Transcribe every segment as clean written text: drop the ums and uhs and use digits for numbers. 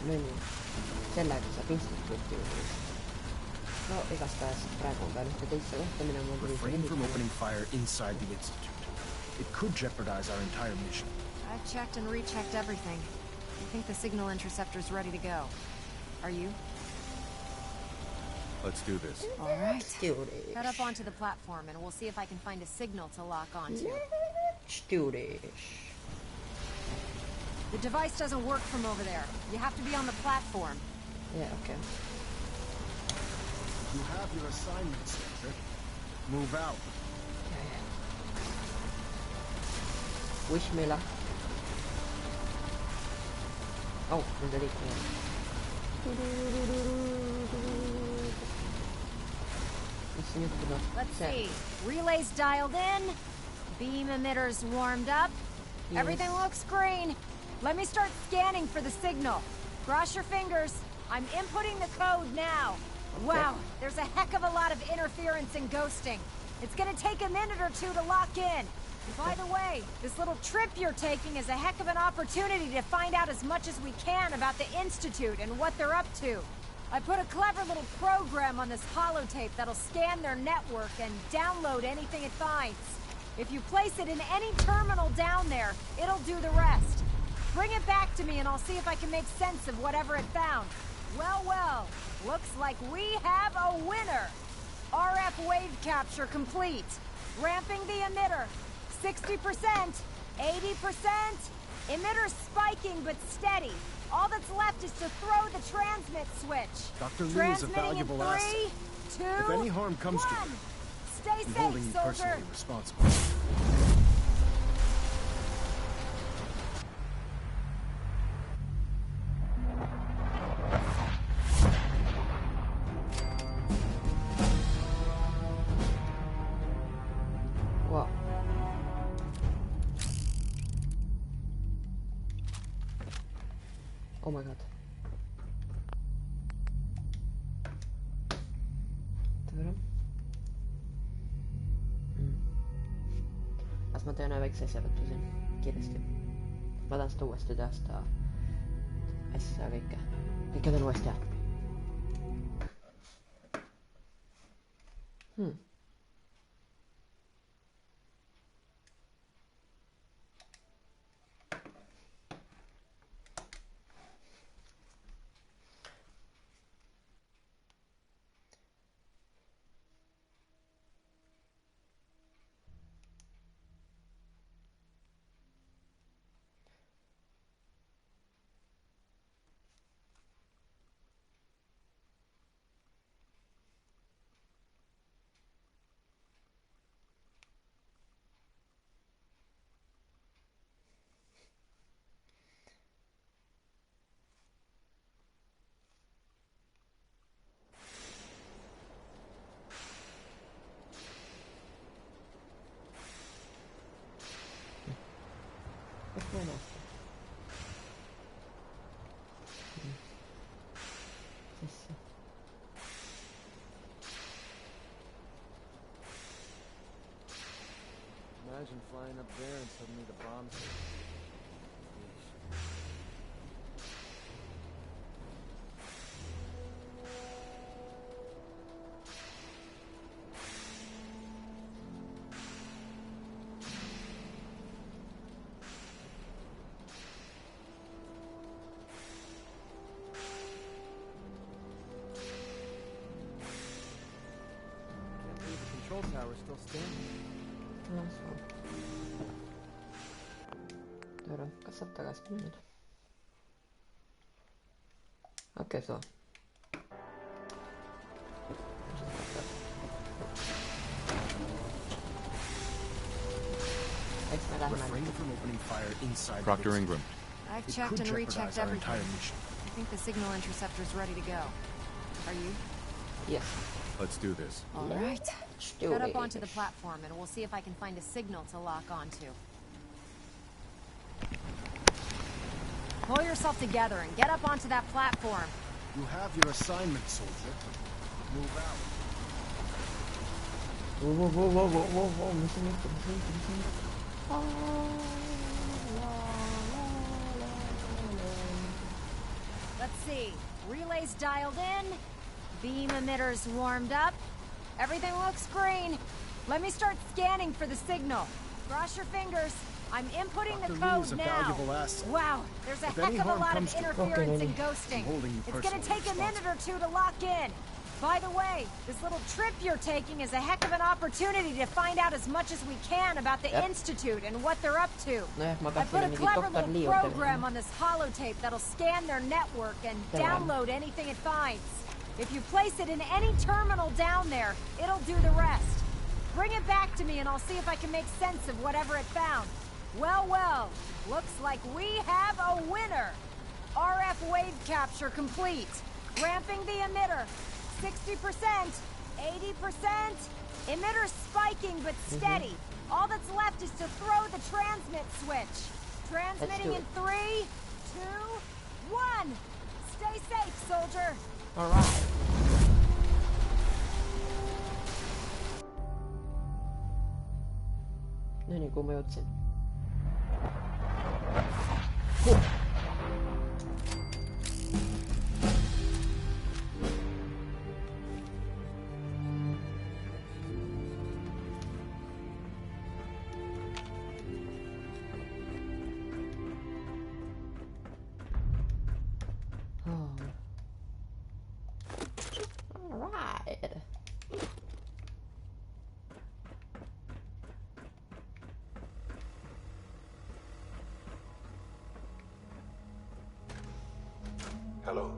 menü. Sellega saab instituuti juurde. No igastahes praegu on peal ühte teisse kohta, mida ma refrain from opening fire inside the institute. It could jeopardize our entire mission. I've checked and rechecked everything. I think the signal interceptor's ready to go. Are you? Let's do this. All right. Head up onto the platform and we'll see if I can find a signal to lock onto. Let's do this. The device doesn't work from over there. You have to be on the platform. Yeah, okay. You have your assignment, soldier. Move out. Yeah. Wish me luck. Oh, there's a leak here. Let's see. Relays dialed in. Beam emitters warmed up. Yes. Everything looks green. Let me start scanning for the signal. Cross your fingers. I'm inputting the code now. Okay. Wow, there's a heck of a lot of interference and ghosting. It's gonna take a minute or two to lock in. By the way, this little trip you're taking is a heck of an opportunity to find out as much as we can about the Institute and what they're up to. I put a clever little program on this holotape that'll scan their network and download anything it finds. If you place it in any terminal down there, it'll do the rest. Bring it back to me and I'll see if I can make sense of whatever it found. Well, looks like we have a winner. RF wave capture complete. Ramping the emitter. 60%, 80%. Emitter spiking but steady. All that's left is to throw the transmit switch. Dr. Liu is a valuable asset. 3, 2, if any harm comes 1. to him, Stay I'm holding safe, you soldier. personally responsible. Wow. Oh my god. Las ma teen ühe väikse asjavõtu siin kiiresti. Ma tahan seda uuesti teha seda asja kõike teen uuesti jah. Imagine flying up there and suddenly the bombs hit. Can't believe the control tower's still standing. Tore, kas saab tagasi minna nüüd? Okei, so. Dr. Ingram. I've checked and rechecked everything. I think the signal interceptor's ready to go. Are you? Yes. Let's do this. All right. Head up onto the platform and we'll see if I can find a signal to lock onto. Pull yourself together and get up onto that platform. You have your assignment, soldier. Move out. Whoa. Listen. Let's Relays dialed in. Beam emitters warmed up. Everything looks green. Let me start scanning for the signal. Cross your fingers. I'm inputting the Dr. Wu is code a now. valuable asset. Wow, there's a If heck any of a harm lot comes of to- interference and Okay, ghosting. I'm holding you It's gonna personally take a minute or two to lock in. By the way, this little trip you're taking is a heck of an opportunity to find out as much as we can about the Yep. Institute and what they're up to. Nojah, ma I put tahtsin a mingi clever doktor little Leo program on this holotape that'll scan their network and Come on. download anything it finds. If you place it in any terminal down there, it'll do the rest. Bring it back to me and I'll see if I can make sense of whatever it found. Well, well, looks like we have a winner. RF wave capture complete. Ramping the emitter. 60%, 80%. Emitter spiking but steady. All that's left is to throw the transmit switch. Transmitting do in it. 3, 2, 1. Stay safe, soldier. Alright. No niin, kuhu ma jõudsin? Alright. Hello.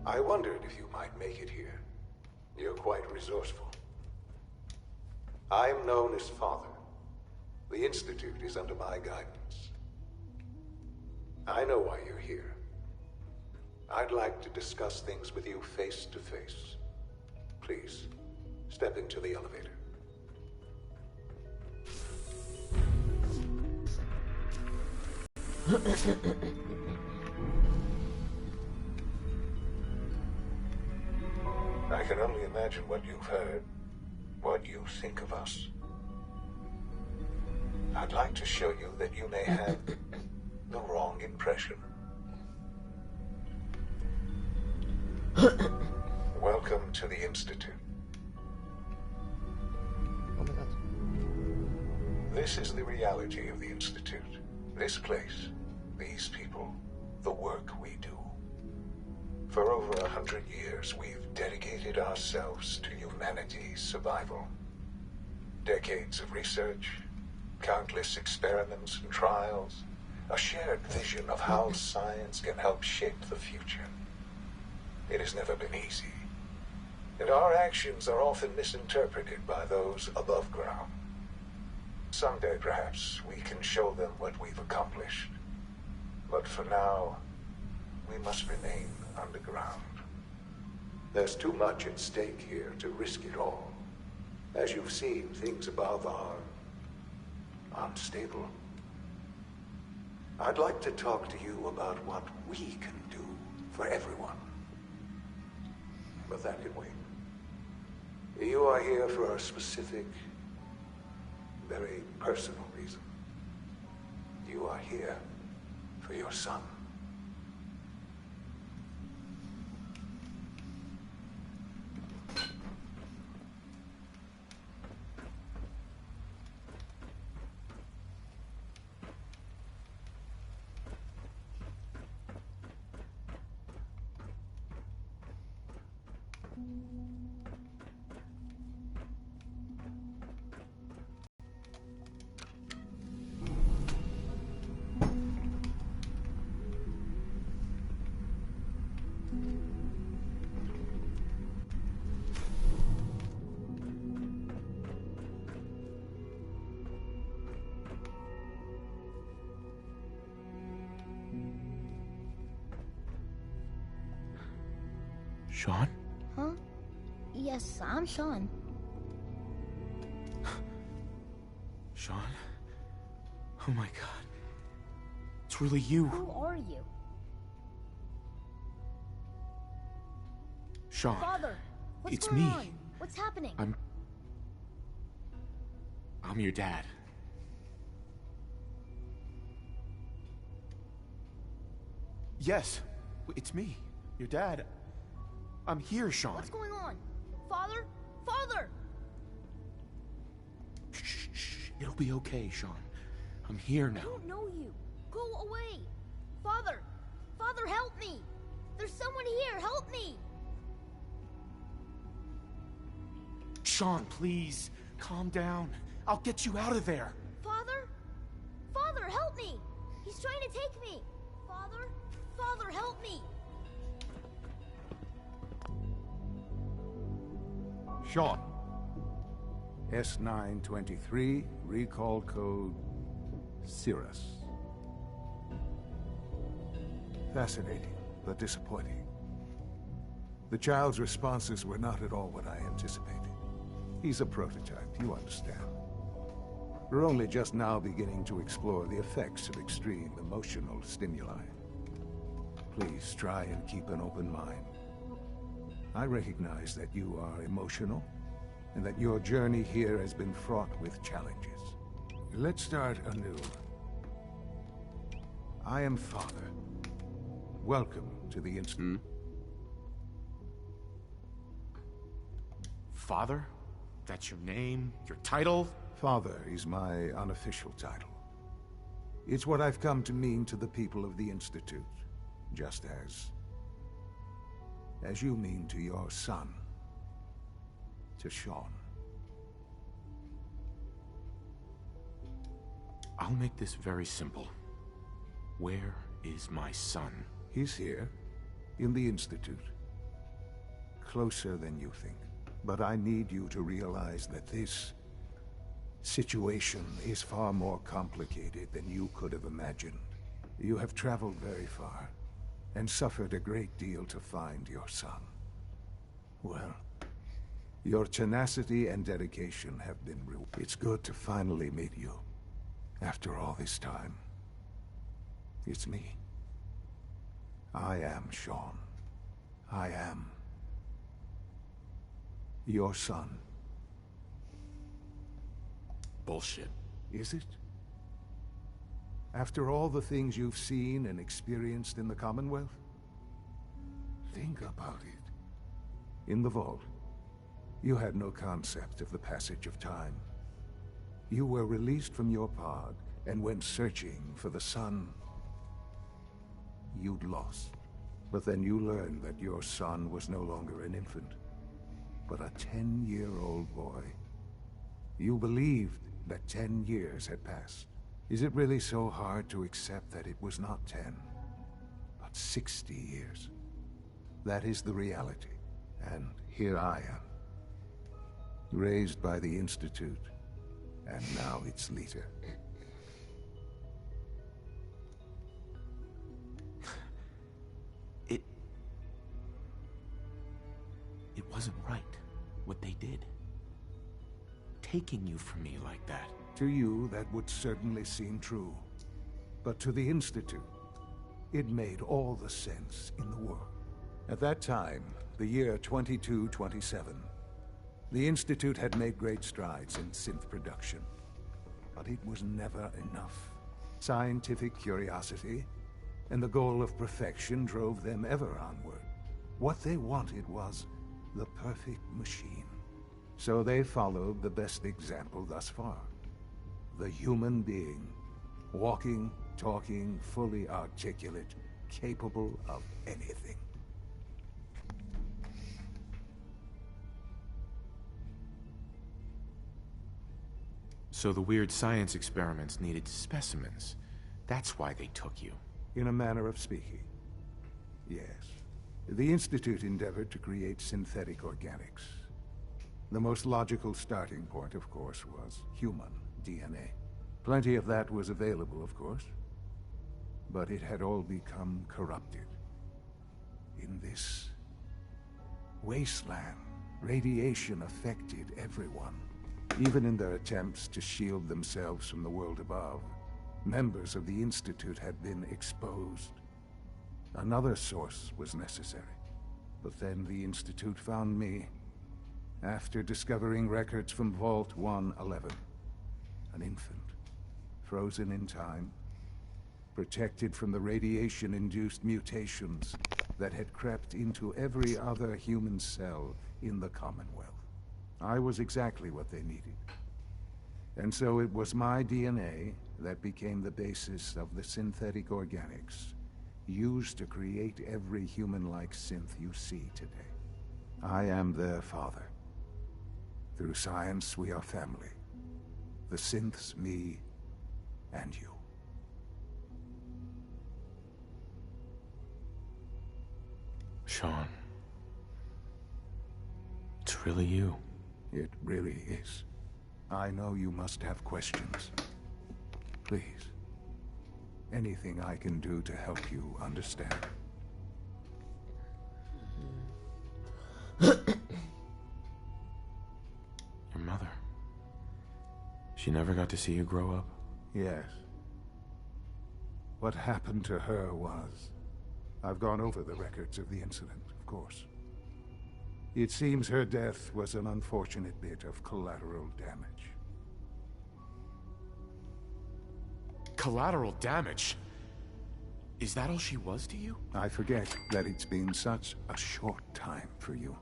I wondered if you might make it here. You're quite resourceful. I'm known as Father. The Institute is under my guidance. I know why you're here. I'd like to discuss things with you face to face. Please, step into the elevator. I can only imagine what you've heard, what you think of us. I'd like to show you that you may have the wrong impression. Welcome to the Institute. Oh my god. This is the reality of the Institute. This place, these people, the work we do. For over 100 years, we've dedicated ourselves to humanity's survival. Decades of research, countless experiments and trials, a shared vision of how science can help shape the future. It has never been easy, and our actions are often misinterpreted by those above ground. Someday, perhaps, we can show them what we've accomplished. But for now, we must remain underground. There's too much at stake here to risk it all. As you've seen, things above are unstable. I'd like to talk to you about what we can do for everyone. But that can wait. You are here for a specific, very personal reason. You are here for your son. Sean? Huh? Yes, I'm Sean. Sean? Oh my god. It's really you. Who are you? Sean. Father, what's It's going me. on? What's happening? I'm your dad. Yes, it's me, your dad. I'm here, Sean. What's going on? Father? Father! Shh. It'll be okay, Sean. I'm here I now. don't know you. Go away. Father! Father, help me! There's someone here, help me! Sean, please, calm down. I'll get you out of there. Father? Father, help me! He's trying to take me! Father? Father, help me! Sean. S923, recall code Cirrus. Fascinating, but disappointing. The child's responses were not at all what I anticipated. He's a prototype, you understand. We're only just now beginning to explore the effects of extreme emotional stimuli. Please try and keep an open mind. I recognize that you are emotional, and that your journey here has been fraught with challenges. Let's start anew. I am Father. Welcome to the Institute. Father? That's your name? Your title? Father is my unofficial title. It's what I've come to mean to the people of the Institute, just as you mean to your son, to Sean. I'll make this very simple. Where is my son? He's here, in the Institute. Closer than you think. But I need you to realize that this situation is far more complicated than you could have imagined. You have traveled very far, and suffered a great deal to find your son. Well, your tenacity and dedication have been rewarded. It's good to finally meet you, after all this time. It's me. I am Sean. I am your son. Bullshit. Is it? After all the things you've seen and experienced in the Commonwealth? Think about it. In the vault, you had no concept of the passage of time. You were released from your pod and went searching for the son you'd lost. But then you learned that your son was no longer an infant, but a 10-year-old boy. You believed that 10 years had passed. Is it really so hard to accept that it was not 10, but 60 years? That is the reality. And here I am, raised by the Institute, and now its leader. It wasn't right, what they did. Taking you from me like that. To you, that would certainly seem true. But to the Institute, it made all the sense in the world. At that time, the year 2227, the Institute had made great strides in synth production. But it was never enough. Scientific curiosity and the goal of perfection drove them ever onward. What they wanted was the perfect machine. So they followed the best example thus far. The human being. Walking, talking, fully articulate, capable of anything. So the weird science experiments needed specimens. That's why they took you. In a manner of speaking. Yes. The Institute endeavored to create synthetic organics. The most logical starting point, of course, was human DNA. Plenty of that was available, of course. But it had all become corrupted. In this wasteland, radiation affected everyone. Even in their attempts to shield themselves from the world above, members of the Institute had been exposed. Another source was necessary. But then the Institute found me, after discovering records from Vault 111. An infant, frozen in time, protected from the radiation-induced mutations that had crept into every other human cell in the Commonwealth. I was exactly what they needed. And so it was my DNA that became the basis of the synthetic organics used to create every human-like synth you see today. I am their father. Through science, we are family. The synths, me, and you. Sean. It's really you. It really is. I know you must have questions. Please. Anything I can do to help you understand. Your mother. She never got to see you grow up? Yes. What happened to her was... I've gone over the records of the incident, of course. It seems her death was an unfortunate bit of collateral damage. Collateral damage? Is that all she was to you? I forget that it's been such a short time for you.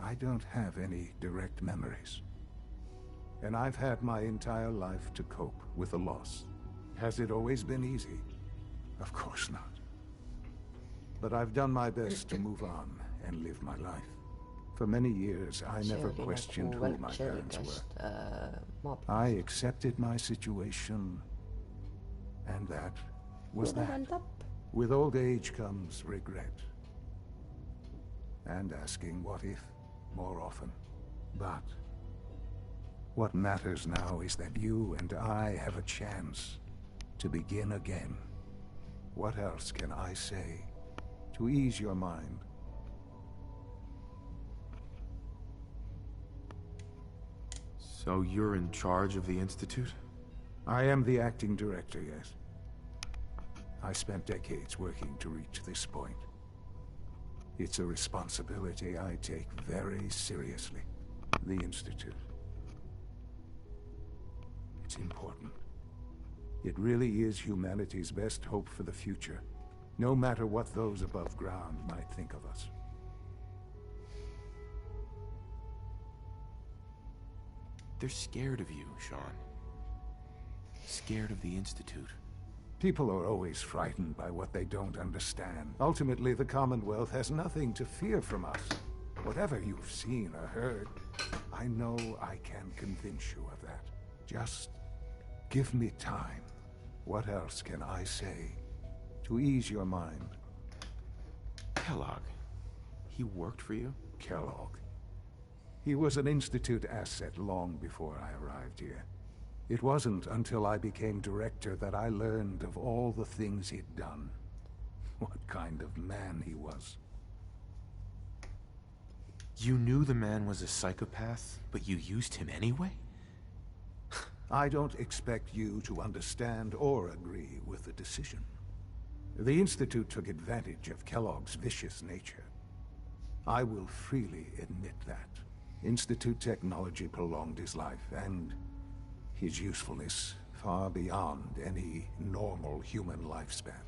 I don't have any direct memories. And I've had my entire life to cope with the loss. Has it always been easy? Of course not. But I've done my best to move on and live my life. For many years, I never questioned who my parents were. I accepted my situation, and that was that. With old age comes regret. And asking what if more often. But what matters now is that you and I have a chance to begin again. What else can I say to ease your mind? So you're in charge of the Institute? I am the acting director, yes. I spent decades working to reach this point. It's a responsibility I take very seriously. The Institute. It's important. It really is humanity's best hope for the future, no matter what those above ground might think of us. They're scared of you, Sean. Scared of the Institute. People are always frightened by what they don't understand. Ultimately, the Commonwealth has nothing to fear from us. Whatever you've seen or heard, I know I can convince you of that. Just give me time. What else can I say to ease your mind? Kellogg. He worked for you? Kellogg. He was an Institute asset long before I arrived here. It wasn't until I became director that I learned of all the things he'd done. What kind of man he was. You knew the man was a psychopath, but you used him anyway? I don't expect you to understand or agree with the decision. The Institute took advantage of Kellogg's vicious nature. I will freely admit that. Institute technology prolonged his life, and his usefulness far beyond any normal human lifespan.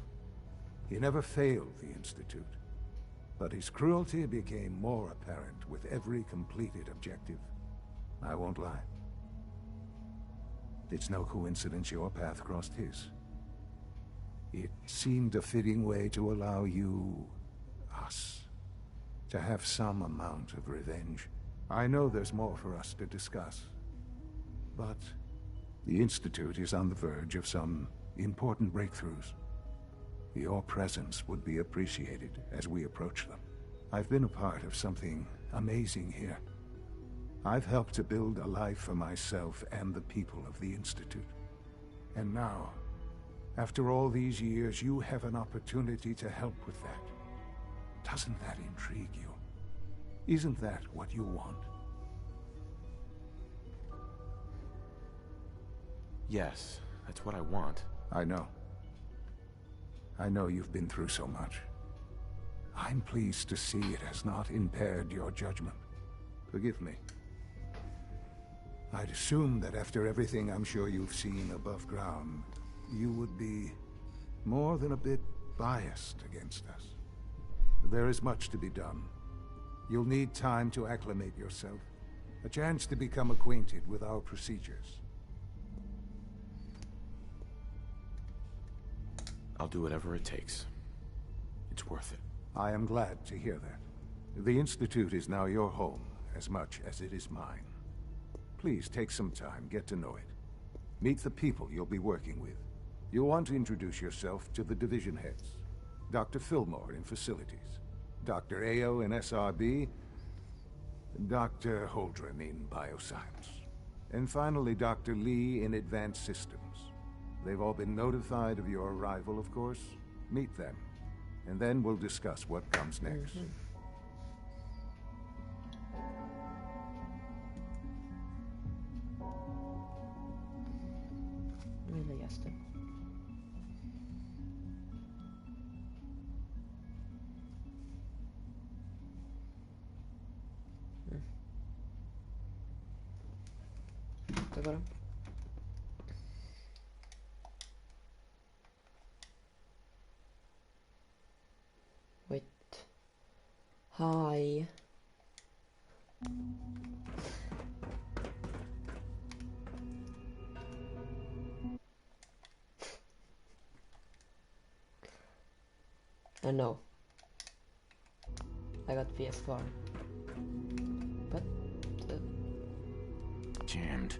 He never failed the Institute, but his cruelty became more apparent with every completed objective. I won't lie. It's no coincidence your path crossed his. It seemed a fitting way to allow you, us, to have some amount of revenge. I know there's more for us to discuss, but the Institute is on the verge of some important breakthroughs. Your presence would be appreciated as we approach them. I've been a part of something amazing here. I've helped to build a life for myself and the people of the Institute. And now, after all these years, you have an opportunity to help with that. Doesn't that intrigue you? Isn't that what you want? Yes, that's what I want. I know. I know you've been through so much. I'm pleased to see it has not impaired your judgment. Forgive me. I'd assume that after everything I'm sure you've seen above ground, you would be more than a bit biased against us. There is much to be done. You'll need time to acclimate yourself, a chance to become acquainted with our procedures. I'll do whatever it takes. It's worth it. I am glad to hear that. The Institute is now your home, as much as it is mine. Please take some time, get to know it. Meet the people you'll be working with. You'll want to introduce yourself to the division heads. Dr. Fillmore in Facilities, Dr. Ayo in SRB, Dr. Holdren in Bioscience, and finally Dr. Lee in Advanced Systems. They've all been notified of your arrival, of course. Meet them, and then we'll discuss what comes next. Mille jästä. Takara. Wait. Hi. No. I got PS4. But... Jammed.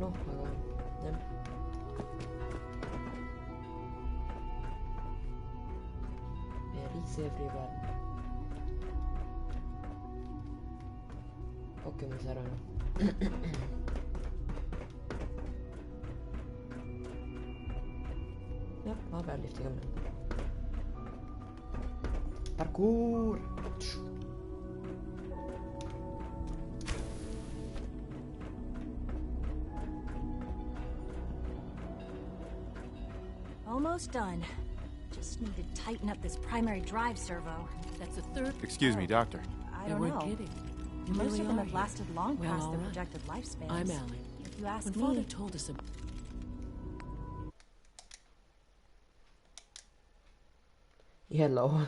No, aga jah. Berries everywhere. Pokemon ära. Jah, ma pean liftiga minema. Parkour! Almost done. Just need to tighten up this primary drive servo. That's the third... Excuse me, Doctor. I They don't weren't know. kidding. You Most really of them are have here. lasted long Well, past all their right. projected lifespans. I'm Allie. If you ask When me, Father told us about... Hello.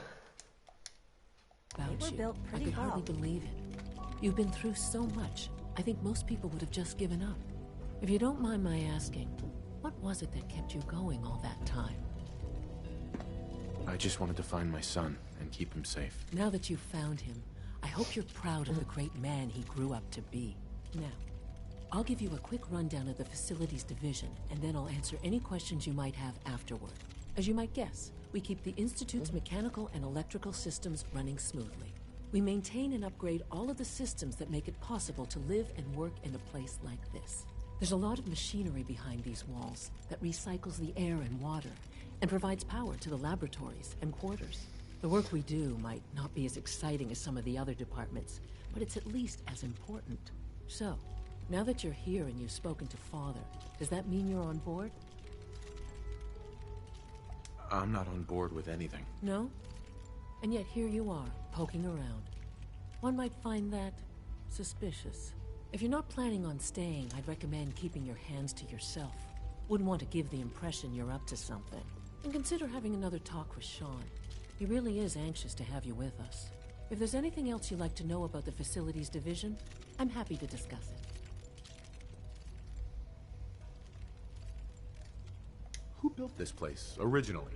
They were built I pretty could hardly well. believe it. You've been through so much. I think most people would have just given up. If you don't mind my asking, what was it that kept you going all that time? I just wanted to find my son and keep him safe. Now that you've found him, I hope you're proud of the great man he grew up to be. Now, I'll give you a quick rundown of the Facilities Division, and then I'll answer any questions you might have afterward. As you might guess, we keep the Institute's mechanical and electrical systems running smoothly. We maintain and upgrade all of the systems that make it possible to live and work in a place like this. There's a lot of machinery behind these walls that recycles the air and water and provides power to the laboratories and quarters. The work we do might not be as exciting as some of the other departments, but it's at least as important. So, now that you're here and you've spoken to Father, does that mean you're on board? I'm not on board with anything. No? And yet here you are, poking around. One might find that suspicious. If you're not planning on staying, I'd recommend keeping your hands to yourself. Wouldn't want to give the impression you're up to something. And consider having another talk with Sean. He really is anxious to have you with us. If there's anything else you'd like to know about the Facilities Division, I'm happy to discuss it. Who built this place, originally?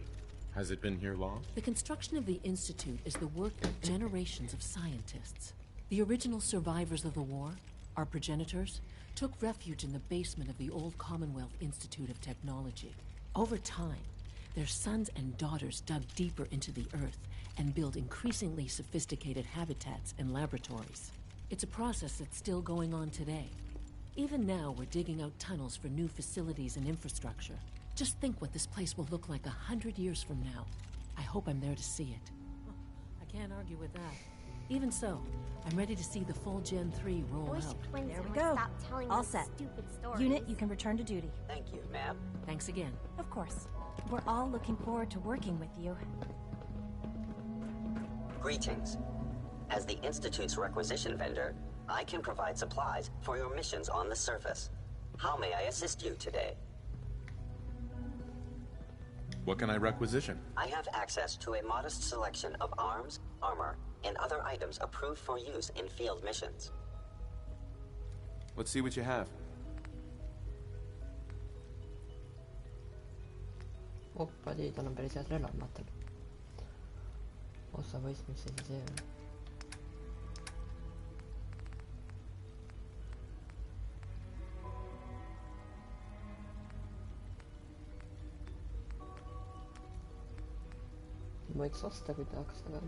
Has it been here long? The construction of the Institute is the work of generations of scientists. The original survivors of the war, our progenitors, took refuge in the basement of the old Commonwealth Institute of Technology. Over time, their sons and daughters dug deeper into the earth and built increasingly sophisticated habitats and laboratories. It's a process that's still going on today. Even now, we're digging out tunnels for new facilities and infrastructure. Just think what this place will look like 100 years from now. I hope I'm there to see it. I can't argue with that. Even so, I'm ready to see the full Gen 3 roll Wish out. twins There we would go. stop telling All those set. stupid stories. Unit, you can return to duty. Thank you, ma'am. Thanks again. Of course. We're all looking forward to working with you. Greetings. As the Institute's requisition vendor, I can provide supplies for your missions on the surface. How may I assist you today? What can I requisition? I have access to a modest selection of arms, armor, and other items approved for use in field missions. Let's see what you have. Oppa, tal on päris head relvad matel. Ossa võist, mis see siis ei ole. Võiks osta, kui tahaks, aga...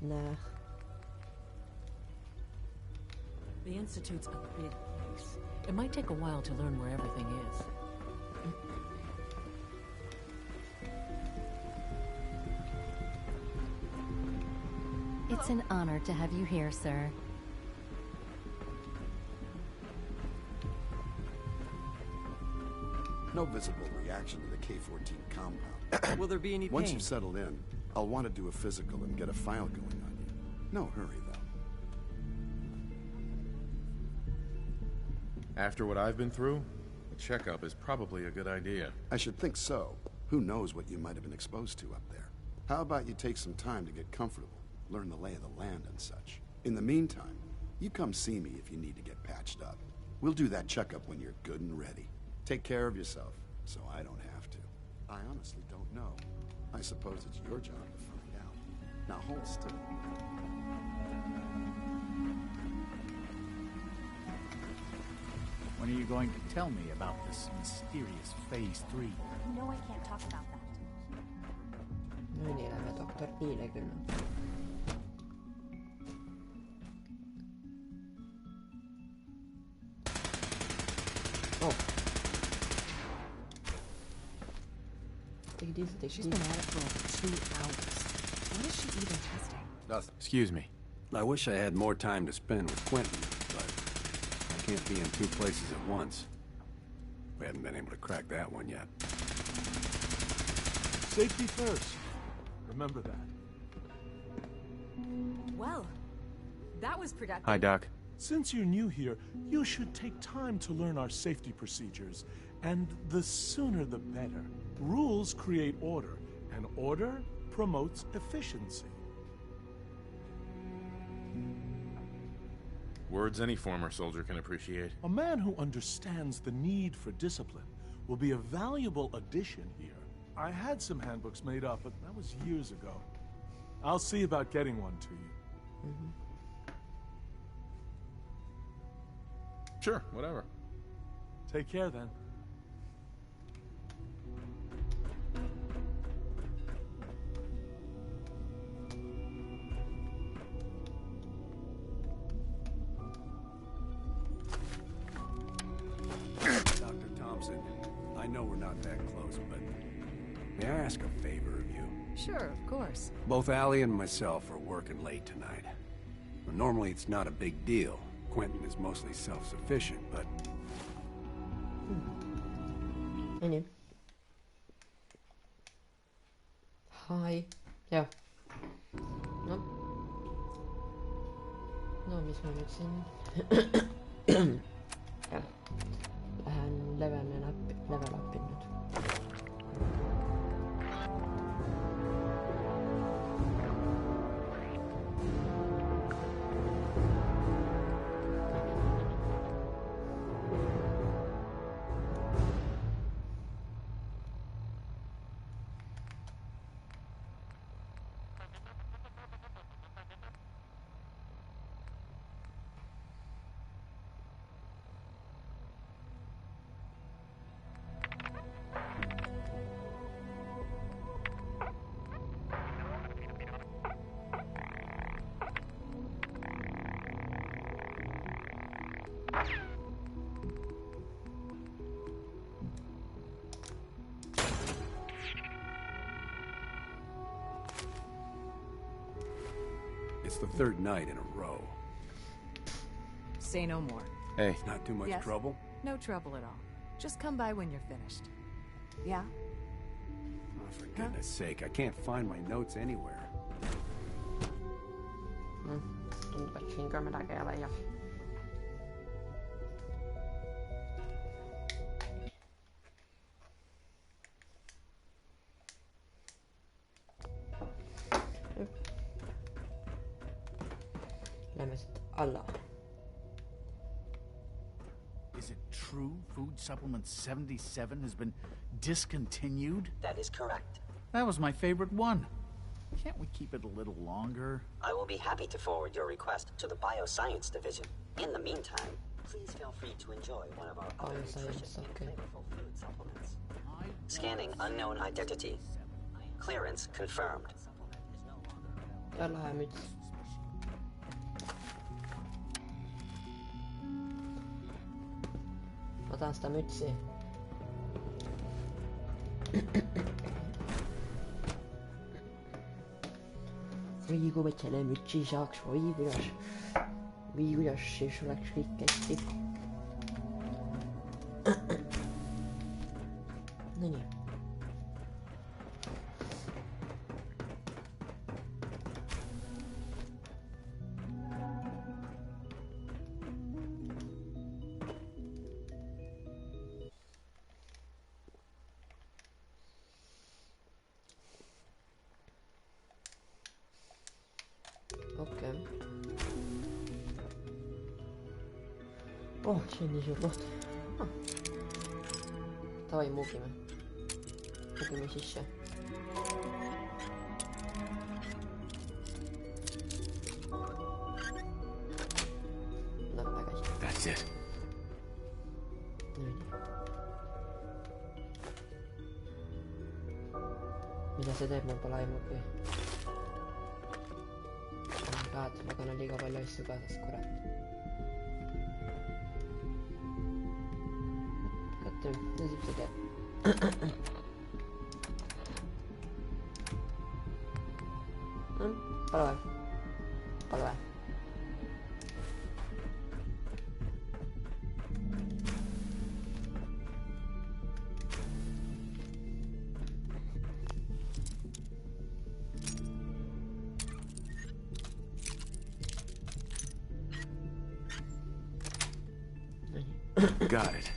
Näe. The Institute's a big place. It might take a while to learn where everything is. It's an honor to have you here, sir. No visible reaction to the K-14 compound. Will there be any pain? Once you've settled in, I'll want to do a physical and get a file going on you. No hurry, though. After what I've been through, a checkup is probably a good idea. I should think so. Who knows what you might have been exposed to up there. How about you take some time to get comfortable, learn the lay of the land and such. In the meantime, you come see me if you need to get patched up. We'll do that checkup when you're good and ready. Take care of yourself, so I don't have to. I honestly don't know. I suppose it's your job to find out. Now hold still. When are you going to tell me about this mysterious Phase 3? You know I can't talk about that. No niin, elämä Dr. Niille kyllä. Oh. She's been at it for over 2 hours. What is she even testing? Nothing. Excuse me. I wish I had more time to spend with Quentin, but I can't be in 2 places at once. We haven't been able to crack that one yet. Safety first. Remember that. Well, that was productive. Hi, Doc. Since you're new here, you should take time to learn our safety procedures, and the sooner the better. Rules create order, and order promotes efficiency. Words any former soldier can appreciate. A man who understands the need for discipline will be a valuable addition here. I had some handbooks made up, but that was years ago. I'll see about getting one to you. Sure, whatever. Take care, then. Dr. Thompson, I know we're not that close, but may I ask a favor of you? Sure, of course. Both Allie and myself are working late tonight. Well, normally it's not a big deal. Quentin is mostly self-sufficient, but... Niin. Hai. Joo. No. No, mis mä nyt siin... Lähden level upin nyt. It's the 3rd night in a row. Say no more. Hey. Not too much Yes? trouble? No trouble at all. Just come by when you're finished. Yeah? Oh, for goodness sake, I can't find my notes anywhere. Tuntuu, että siinä kyllä midagi ei ole ja... Lämmö sit alla. Is it true food supplement 77 has been discontinued? That is correct. That was my favorite one. Can't we keep it a little longer? I will be happy to forward your request to the Bioscience Division. In the meantime, please feel free to enjoy one of our other nutritious and flavorful food supplements. Scanning unknown identity. Clearance confirmed. Tällä hämyt. Otan sitä mytsiä. Või kui võt selle mütsi saaks, või kuidas siis oleks kõik hästi. Nonii. Okei. Oh, see on nii suur koht. Davai, muugime. Muugime sisse. No, väga hästi. That's it. Nüüd. Mida see teeb, mul pole aimugi. Ma kannan liiga palju asju kaasas, kurat. Kätte, tõsib see teeb. Pole vaja. Pole vaja. Got it.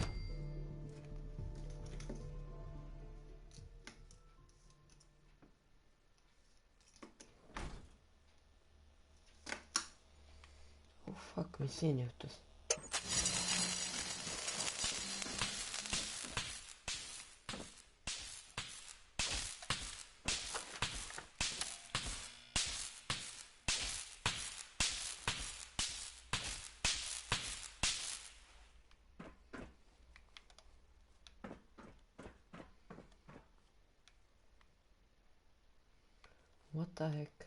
Oh fuck, mis siin juhtus? What the heck?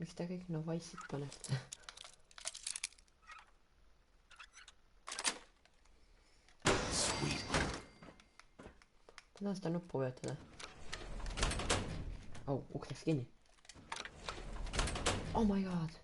Miks te kõik novaisid panete? Sweet. Kuidas seda nuppu vajutada? Oh, uks läks kinni. Oh my god.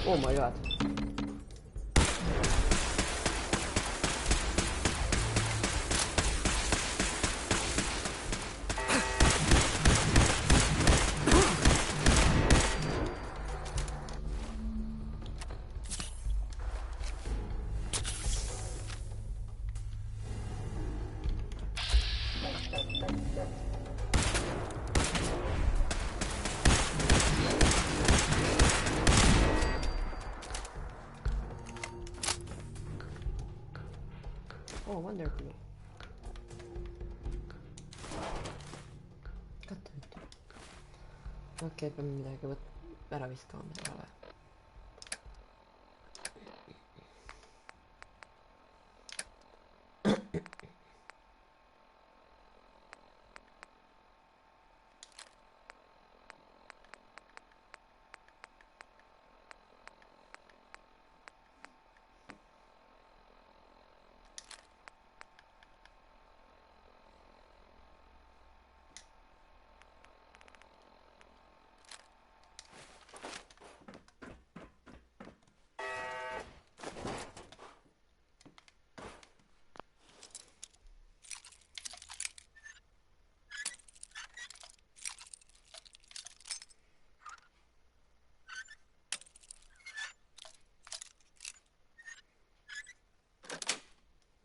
Oh my god. Oh, Wonder Glue. Katta nyt. Okei, peame midagi ära viskama, mida ei ole.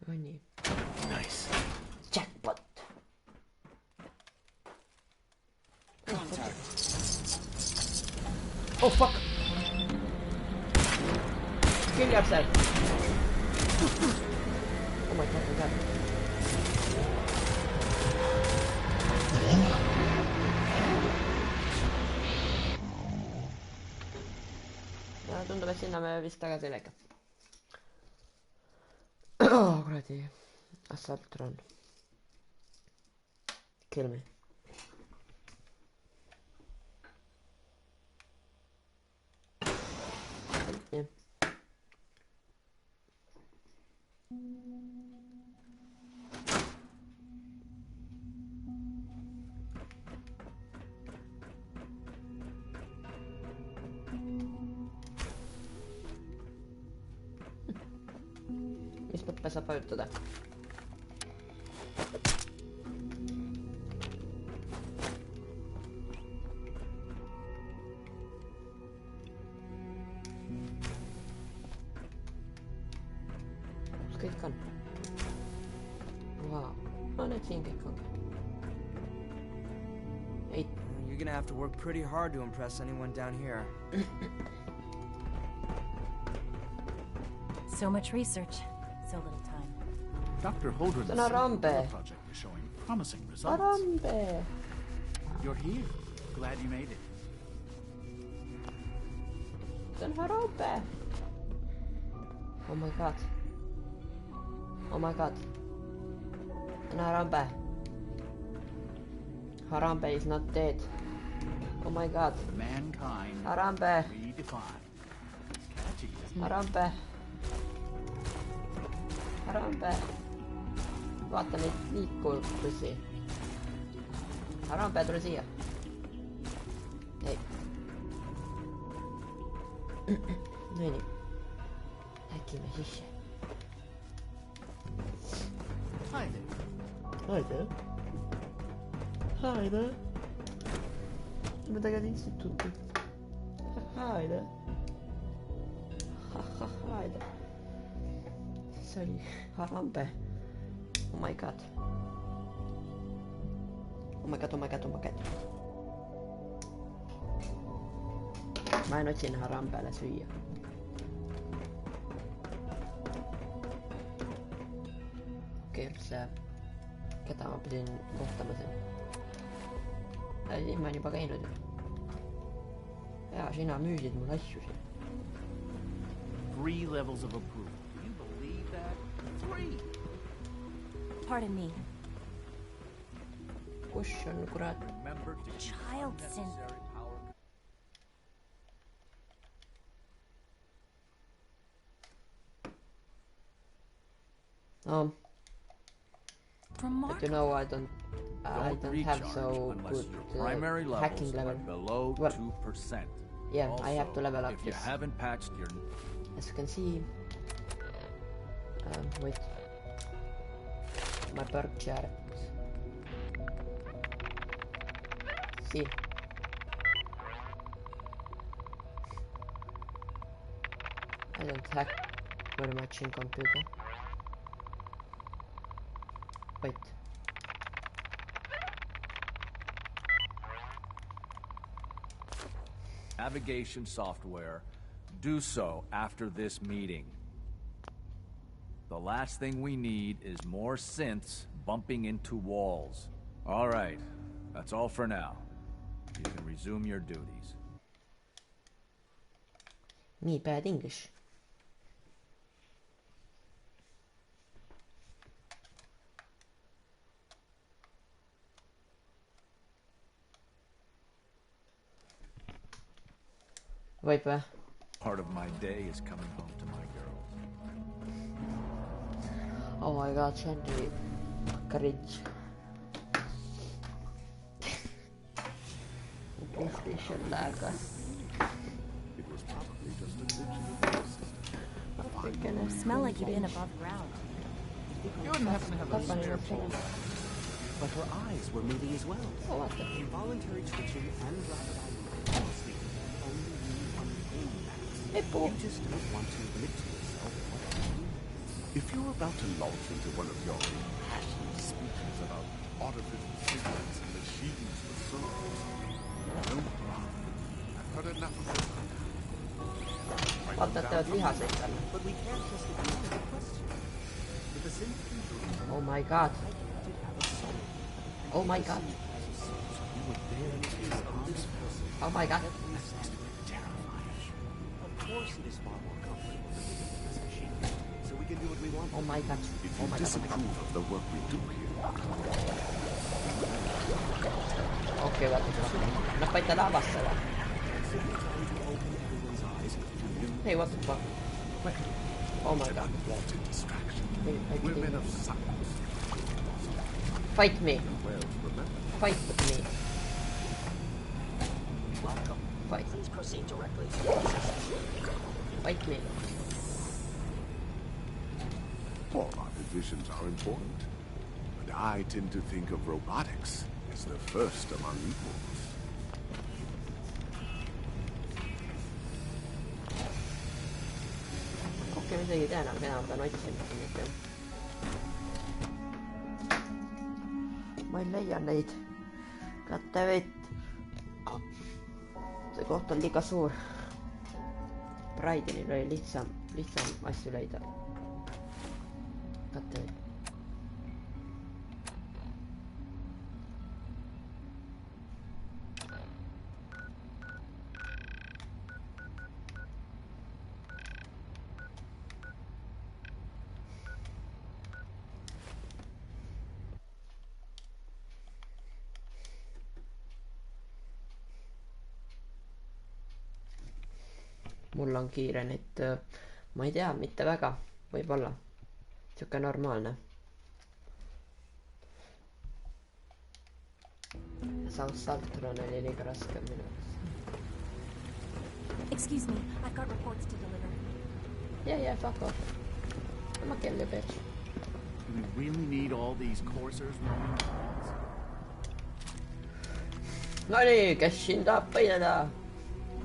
No niin. Nice. Jackpot. Oh fuck! Kill yourself! Oh my god, my god. Ja tundub, et sinna me vist tagasi ei lähe. Oh, kuradi. Assault run. Kill me. Yeah. Mis nuppe saab vajutada? Kus kõik on? Wow. No need siin kõik on. Ei. You're gonna have to work pretty hard to impress anyone down here. So much research, so little time. Dr. Holdren's project is showing promising results. Harambe! You're here. Glad you made it. See on Harambe! Oh my god. Oh my god. See on Harambe. Harambe is not dead. Oh my god. Mankind Harambe! redefined. Catchy, isn't it? Harambe! Harambe! Vaata neid liikuvusi. Harambe, tule siia. Ei. No nii. Läkime sisse. Hi there. Hi there. Hi there. Me tagad instituuti. Hi there. Hi there. See oli Harambe. Oh my god. Oh my god, oh my god, oh my god. Ma en otsin Harambele süüa. Okei, üldse. Keda ma pidin kohtama siin? Siis ma olen juba käinud. Jaa, sina müüsid mul asju siin. 3 levels of approval. Do you believe that? 3! Pardon me. Kus on kurat? Child sin. But you know, I don't have so good hacking level. Below 2%. Yeah, also, I have to level up if you this. haven't patched your... As you can see, wait, my perk chart. See, I don't hack very much in computer. Wait. Navigation software. Do so after this meeting. The last thing we need is more synths bumping into walls. All right, that's all for now. You can resume your duties. Me bad English. Võib või? Part of my day is coming home to my girls. Oh my god, Henry. Cringe. PlayStation lag. You smell like you've been above ground. You wouldn't happen to have a spare phone. But her eyes were moving as well. Oh, what the? Involuntary twitching and rapid eye movement. Only you understand that. You just don't want to admit to yourself what you do. If you're about to launch into one of your impassioned speeches about artificial signals and machines for souls, don't cry. I've heard enough of it. But we can't just ignore the question. The Presidentiks. Oh my god. Oh my god. Oh my god. Of course it is far more comfortable than living in this machine. So we can do what we want. Oh my god. If you disapprove of the work we do here. Okay, vaata. Nappaita lavasse vai? Hey, what the fuck? Oh my god. Women of science. Fight me. Fight with me. Welcome. Fight. Please proceed directly to the process. Fight me. All our divisions are important, but I tend to think of robotics as the first among equals. Okei, ma isegi tean, aga enam pean otsima mitte. Ma ei leia neid. Kätte vett. See koht on liiga suur. Pride'il oli lihtsam asju leida. Kätte vett. Mul on kiire nüüd, ma ei tea, mitte väga, võib-olla. Siuke normaalne. South Saltron oli liiga raske minu. Excuse me, I've got reports to deliver. Yeah, fuck off. I'm a kill you, bitch. Do we really need all these coursers? No nii, kes siin tahab põineda?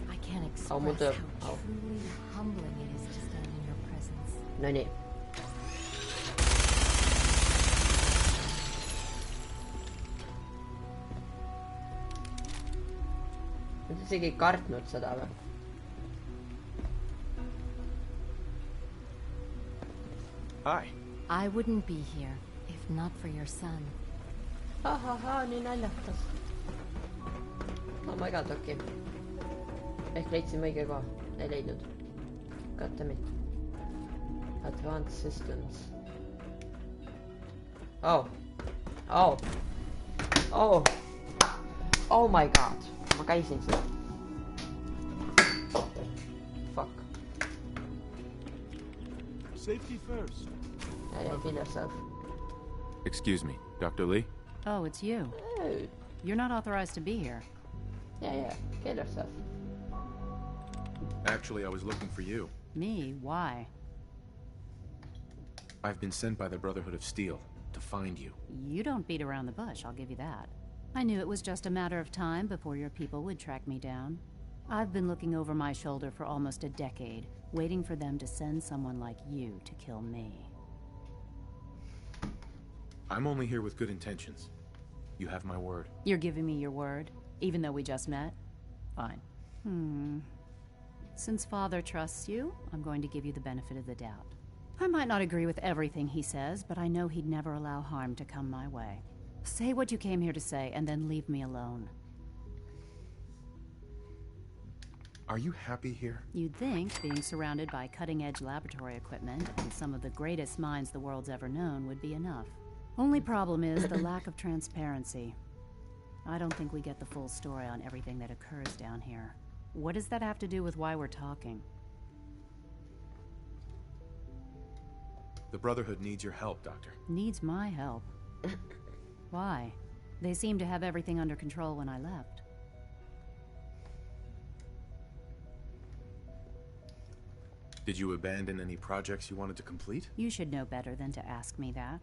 I can't express how truly humbling it is to stand in your presence. No nii. Nad isegi ei kartnud seda või? Hi. I wouldn't be here if not for your son. Nii naljakas. Oh my god, okei. Ehk leidsime õige koha. Ei leidnud. Got it. Advanced systems. Oh. Oh my god. Ma käisin seda. Fuck. Safety first. Yeah, kill yourself. Excuse me, Dr. Lee? Oh, it's you. Oh. You're not authorized to be here. Yeah, kill yourself. Actually, I was looking for you. Me? Why? I've been sent by the Brotherhood of Steel to find you. You don't beat around the bush, I'll give you that. I knew it was just a matter of time before your people would track me down. I've been looking over my shoulder for almost a decade, waiting for them to send someone like you to kill me. I'm only here with good intentions. You have my word. You're giving me your word, even though we just met? Fine. Since Father trusts you, I'm going to give you the benefit of the doubt. I might not agree with everything he says, but I know he'd never allow harm to come my way. Say what you came here to say, and then leave me alone. Are you happy here? You'd think being surrounded by cutting-edge laboratory equipment and some of the greatest minds the world's ever known would be enough. Only problem is the lack of transparency. I don't think we get the full story on everything that occurs down here. What does that have to do with why we're talking? The Brotherhood needs your help, Doctor. Needs my help? Why? They seemed to have everything under control when I left. Did you abandon any projects you wanted to complete? You should know better than to ask me that.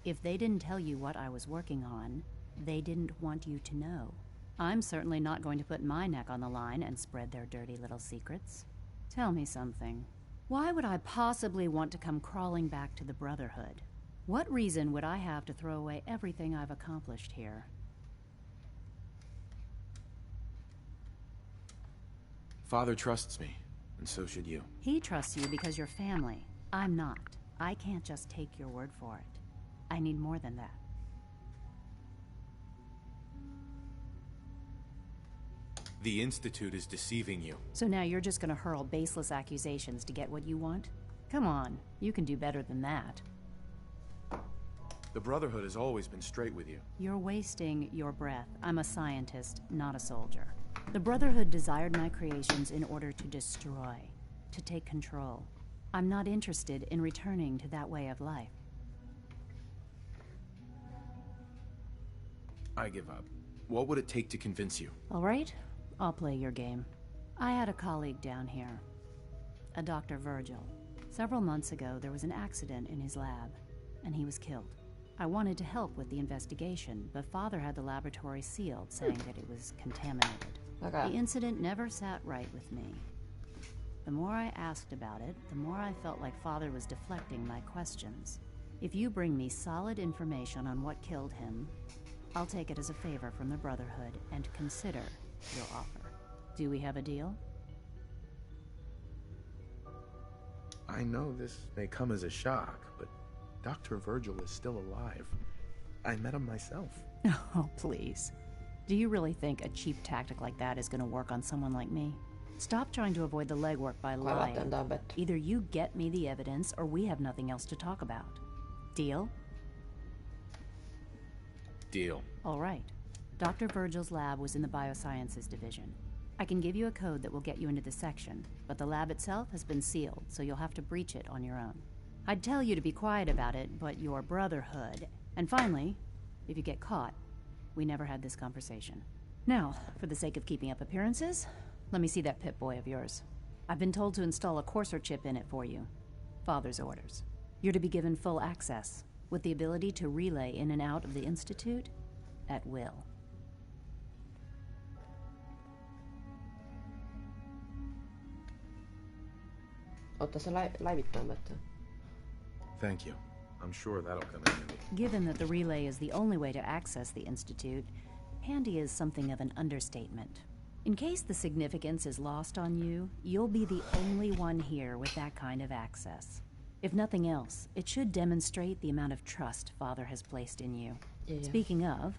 If they didn't tell you what I was working on, they didn't want you to know. I'm certainly not going to put my neck on the line and spread their dirty little secrets. Tell me something. Why would I possibly want to come crawling back to the Brotherhood? What reason would I have to throw away everything I've accomplished here? Father trusts me, and so should you. He trusts you because you're family. I'm not. I can't just take your word for it. I need more than that. The Institute is deceiving you. So now you're just gonna hurl baseless accusations to get what you want? Come on, you can do better than that. The Brotherhood has always been straight with you. You're wasting your breath. I'm a scientist, not a soldier. The Brotherhood desired my creations in order to destroy, to take control. I'm not interested in returning to that way of life. I give up. What would it take to convince you? All right, I'll play your game. I had a colleague down here, a Dr. Virgil. Several months ago, there was an accident in his lab, and he was killed. I wanted to help with the investigation, but Father had the laboratory sealed, saying that it was contaminated. Okay. The incident never sat right with me. The more I asked about it, the more I felt like Father was deflecting my questions. If you bring me solid information on what killed him, I'll take it as a favor from the Brotherhood and consider your offer. Do we have a deal? I know this may come as a shock, but Dr. Virgil is still alive. I met him myself. Oh, please. Do you really think a cheap tactic like that is going to work on someone like me? Stop trying to avoid the legwork by lying. Either you get me the evidence, or we have nothing else to talk about. Deal? Deal. All right. Dr. Virgil's lab was in the Biosciences division. I can give you a code that will get you into the section, but the lab itself has been sealed, so you'll have to breach it on your own. I'd tell you to be quiet about it, but your Brotherhood... And finally, if you get caught, we never had this conversation. Now, for the sake of keeping up appearances, let me see that Pip-Boy of yours. I've been told to install a courser chip in it for you. Father's orders. You're to be given full access, with the ability to relay in and out of the Institute at will. Otta se läivittämättä. Thank you. I'm sure that'll come in handy. Given that the relay is the only way to access the Institute, handy is something of an understatement. In case the significance is lost on you, you'll be the only one here with that kind of access. If nothing else, it should demonstrate the amount of trust Father has placed in you. Yeah. Speaking of,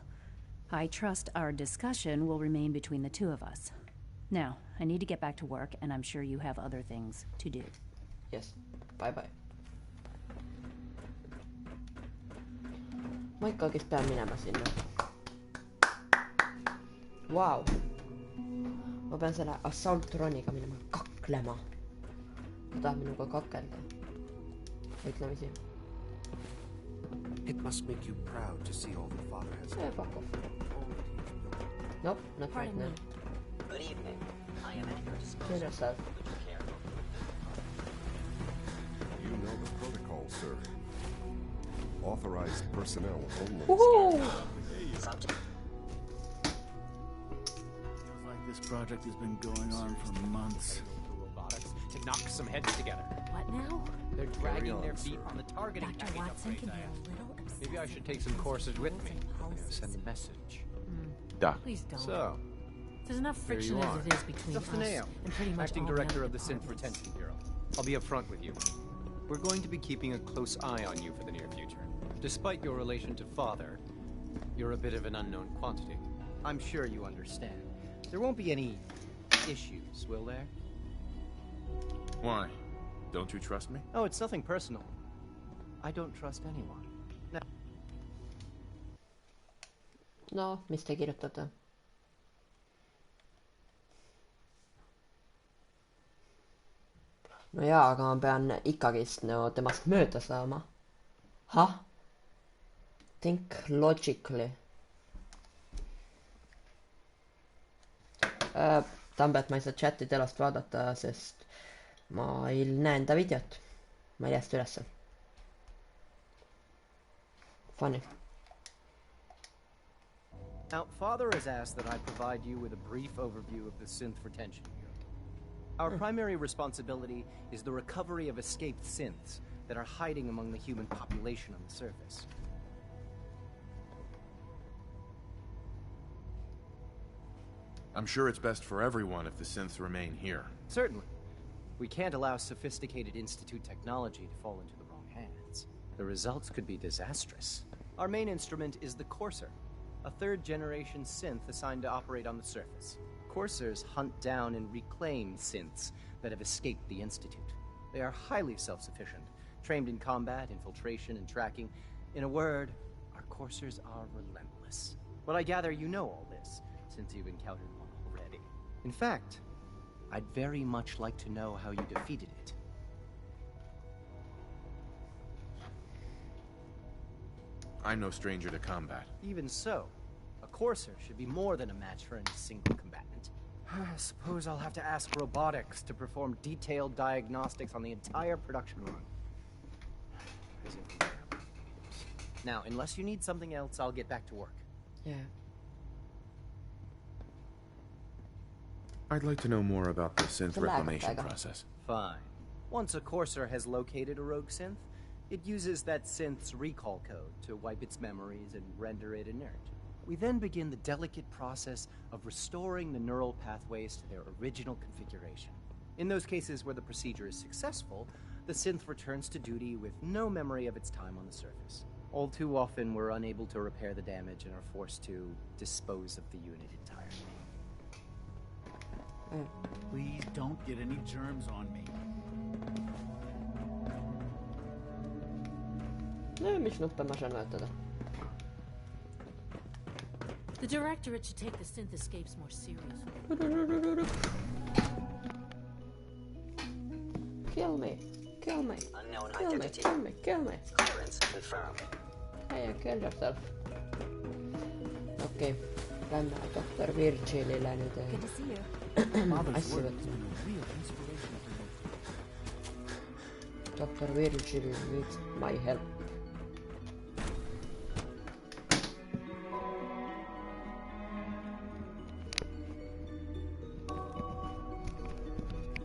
I trust our discussion will remain between the two of us. Now, I need to get back to work, and I'm sure you have other things to do. Yes. Bye. Moikka oikeastaan minäpä sinne. Wow. Mä pääsen siellä Assaultronika menemään kakkelemaan. Minun kuin kakkeltaa. Ütlemisiä. It must make you proud to see all the Father has done. Fuck off. Nope, not right now. Good evening. I am at your disposal. Yourself. You know the protocol, sir. Authorized personnel only. Woohoo! Subject. Feels like this project has been going on for months. Robotics to knock some heads together. What now? They're dragging their feet on the targeting Dr. package Watson upgrades can be I a have. little obsessive. Maybe I should take some courses with me. Send a message. Doc. Please don't. So, there's enough there friction you as are. it is between Justin us Ayo, and pretty much acting all the director other of the Synth departments. Retention Bureau. I'll be up front with you. We're going to be keeping a close eye on you for the near future. Despite your relation to Father, you're a bit of an unknown quantity. I'm sure you understand. There won't be any issues, will there? Why? Don't you trust me? Oh, it's nothing personal. I don't trust anyone. No. No, mis te kirjutate? No jaa, aga ma pean ikkagist no temast mööda saama. Huh? Think logically. Tambet ma ei saa chati telast vaadata, sest ma ei näe enda videot. Ma ei jää seda ülesse. Funny. Now, Father has asked that I provide you with a brief overview of the synth retention unit. Our primary responsibility is the recovery of escaped synths that are hiding among the human population on the surface. I'm sure it's best for everyone if the synths remain here. Certainly. We can't allow sophisticated Institute technology to fall into the wrong hands. The results could be disastrous. Our main instrument is the Courser, a third-generation synth assigned to operate on the surface. Coursers hunt down and reclaim synths that have escaped the Institute. They are highly self-sufficient, trained in combat, infiltration, and tracking. In a word, our Coursers are relentless. Well, I gather you know all this, since you've encountered one already. In fact, I'd very much like to know how you defeated it. I'm no stranger to combat. Even so, a Courser should be more than a match for any single combatant. I suppose I'll have to ask robotics to perform detailed diagnostics on the entire production run. Now, unless you need something else, I'll get back to work. Yeah. I'd like to know more about the synth reclamation process. Fine. Once a Courser has located a rogue synth, it uses that synth's recall code to wipe its memories and render it inert. We then begin the delicate process of restoring the neural pathways to their original configuration. In those cases where the procedure is successful, the synth returns to duty with no memory of its time on the surface. All too often, we're unable to repair the damage and are forced to dispose of the unit entirely. Please don't get any germs on me. Mis nuppe ma saan vajutada? The Directorate should take the synth escapes more seriously. Kill me. Kill me. Unknown Kill me. identity. Kill me. Kill me. Clearance confirmed. Hey, kill yourself. Okei. Lähme Dr. Virgilille nüüd Good to see you. asju võtma. Dr. Virgil needs my help.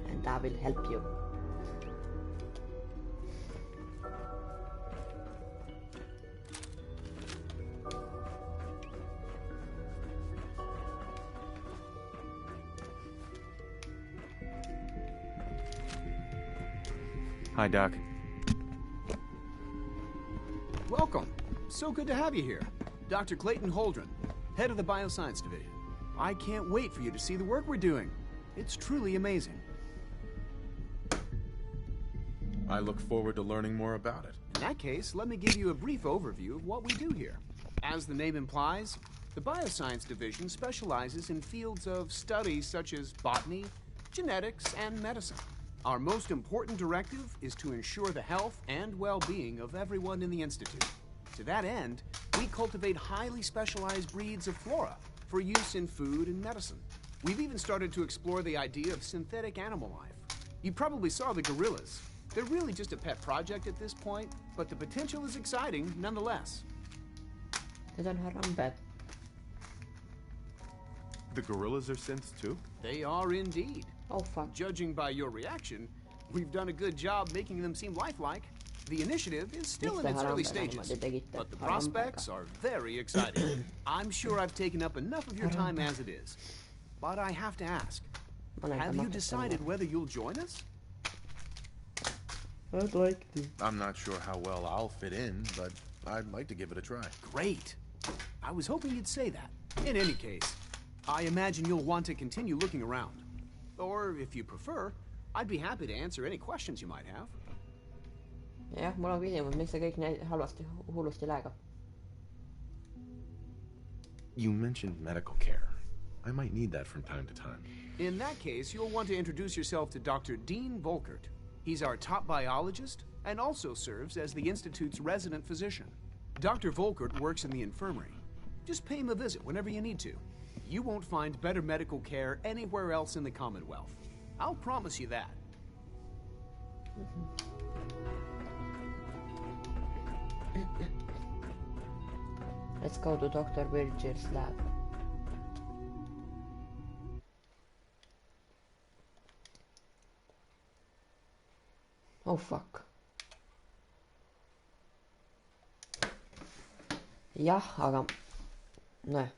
And I will help you. Hi, Doc. Welcome. So good to have you here. Dr. Clayton Holdren, head of the Bioscience Division. I can't wait for you to see the work we're doing. It's truly amazing. I look forward to learning more about it. In that case, let me give you a brief overview of what we do here. As the name implies, the Bioscience Division specializes in fields of studies such as botany, genetics, and medicine. Our most important directive is to ensure the health and well-being of everyone in the Institute. To that end, we cultivate highly specialized breeds of flora for use in food and medicine. We've even started to explore the idea of synthetic animal life. You probably saw the gorillas. They're really just a pet project at this point, but the potential is exciting nonetheless. Need on Harambe. The gorillas are synths too? They are indeed. Oh, fuck. Judging by your reaction, we've done a good job making them seem lifelike. The initiative is still in its early stages, but the prospects are very exciting. I'm sure I've taken up enough of your time as it is. But I have to ask, have you decided whether you'll join us? I'd like to. I'm not sure how well I'll fit in, but I'd like to give it a try. Great. I was hoping you'd say that. In any case, I imagine you'll want to continue looking around. Or, if you prefer, I'd be happy to answer any questions you might have. Jah, mul on küsimus, miks see kõik nii halvasti, hullusti läheb? You mentioned medical care. I might need that from time to time. In that case, you'll want to introduce yourself to Dr. Dean Volkert. He's our top biologist and also serves as the Institute's resident physician. Dr. Volkert works in the infirmary. Just pay him a visit whenever you need to. You won't find better medical care anywhere else in the Commonwealth. I'll promise you that. Let's go to Dr. Virgil's lab. Oh fuck. Jah, aga... Nojah.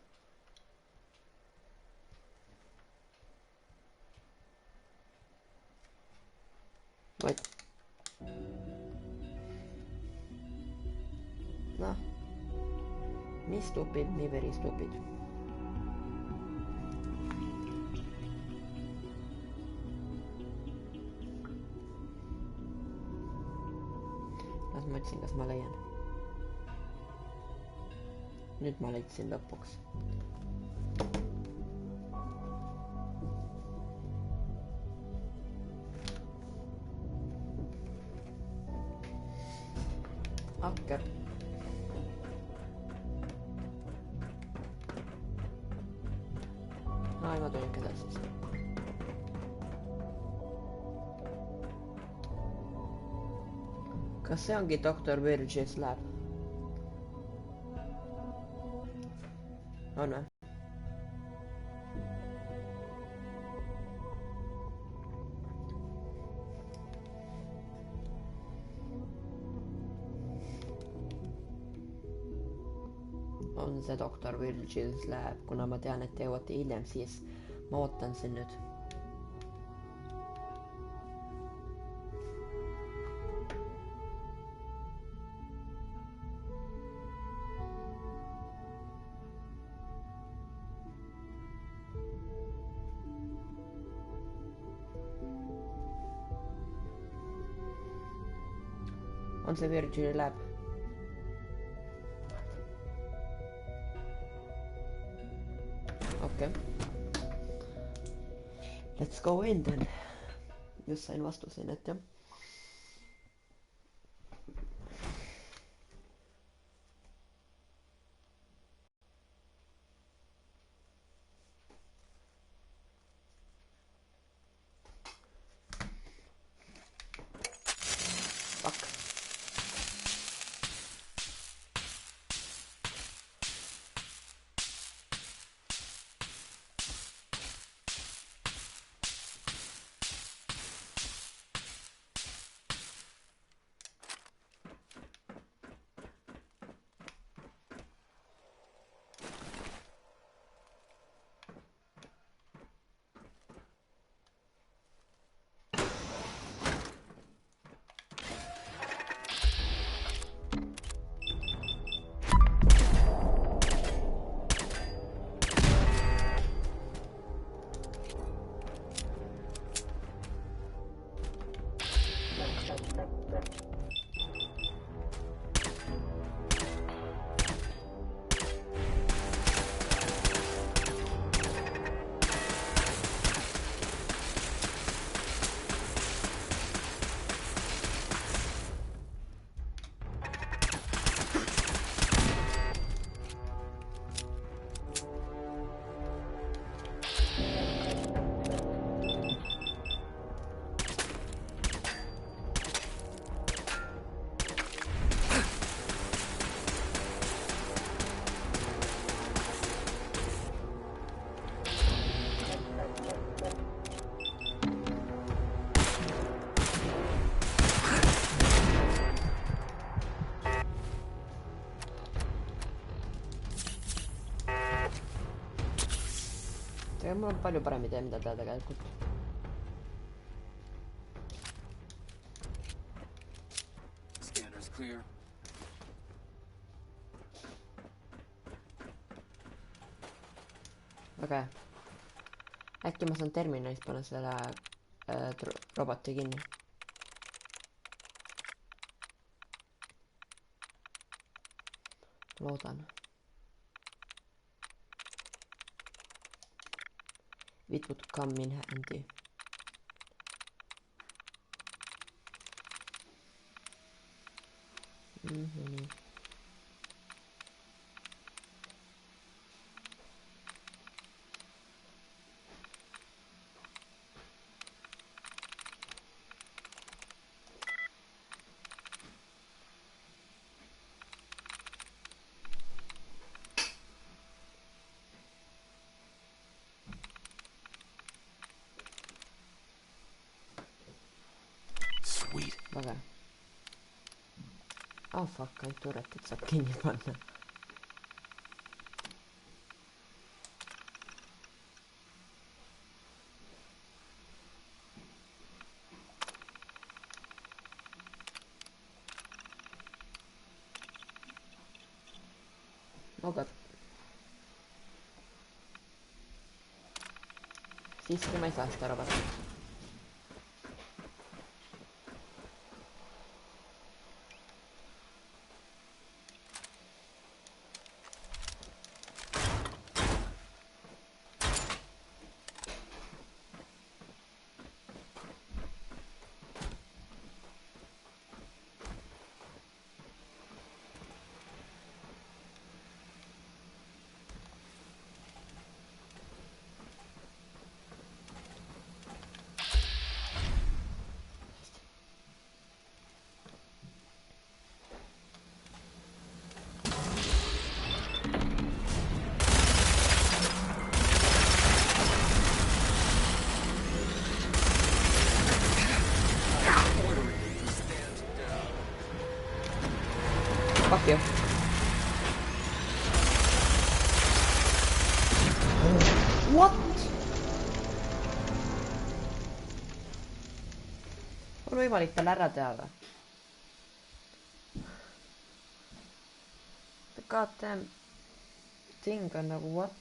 Vaid. Noh. Nii stupid, nii very stupid. Las ma otsin, kas ma leian. Nüüd ma leidsin lõpuks. Akker. Ai, ma tulin kedagi siis. Kas see ongi Dr. Virgil's lab? On või? On see Dr. Virgil's lab, kuna ma tean, et te jõuate hiljem, siis ma ootan siin nüüd. On see Virgili lab? Okay. Let's go in then. Just sain vastusin, et jah. Mul on palju parem idee, mida teha tegelikult. clear. Väga hea. Äkki ma saan terminalis panna selle roboti kinni. Loodan. It would come in handy. Sweet. Väga. Oh fuck, ainult turretit saab kinni panna. Oh god. Siiski ma ei saa seda robotit. Fuck you. What? On võimalik tal ära teada. The goddamn thing on nagu what?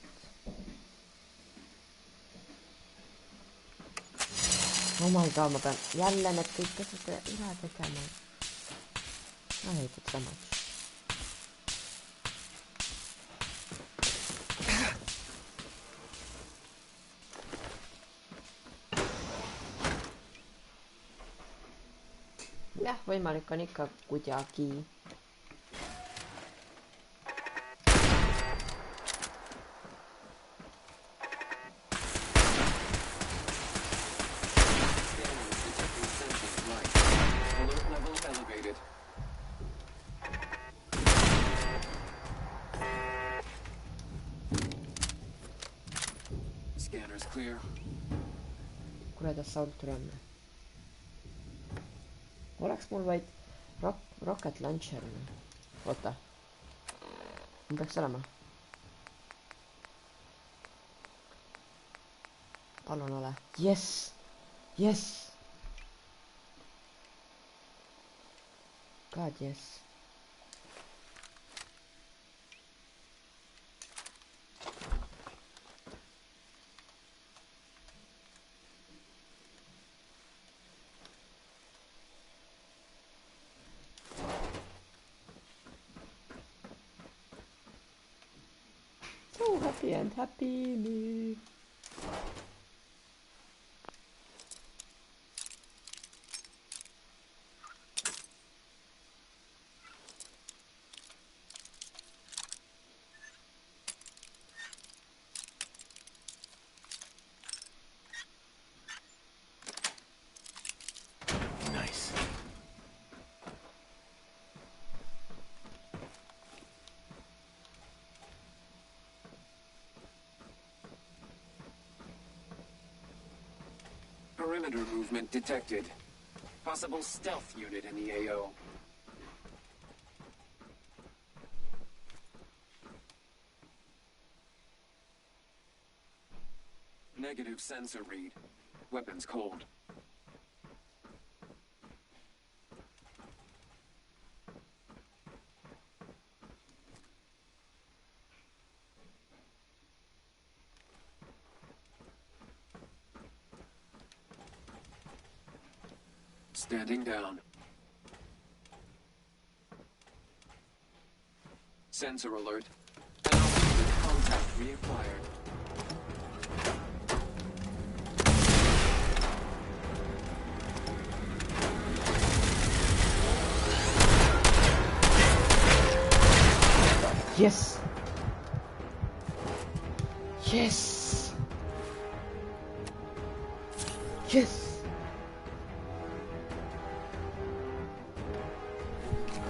Oh my god, ma pean jälle need kõik asjad üle tegema. I hate it so much. Jah, võimalik on ikka kuidagi. Scanner's clear. Kuradi assault rünne. Oleks mul vaid rocket launcher. Oota. Ma peaks olema. Palun ole. Yes! Yes! God, yes. So happy and happy me. Nice. Perimeter movement detected. Possible stealth unit in the AO. Negative sensor read. Weapons cold. Standing down. Sensor alert. Anomaly contact reacquired. Yes! Yes! Yes!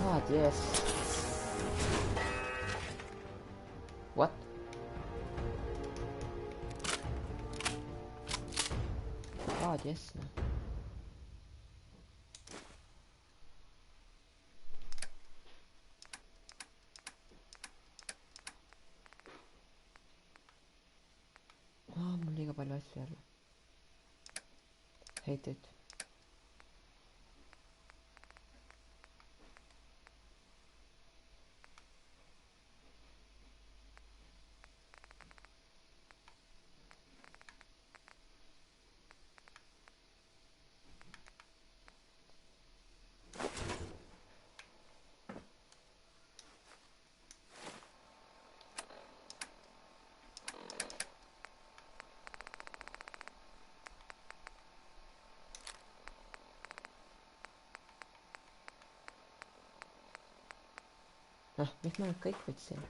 God, yes. What? God, yes. Mul liiga palju asju jälle. Hate it. Miks ma nüüd kõik võtsin?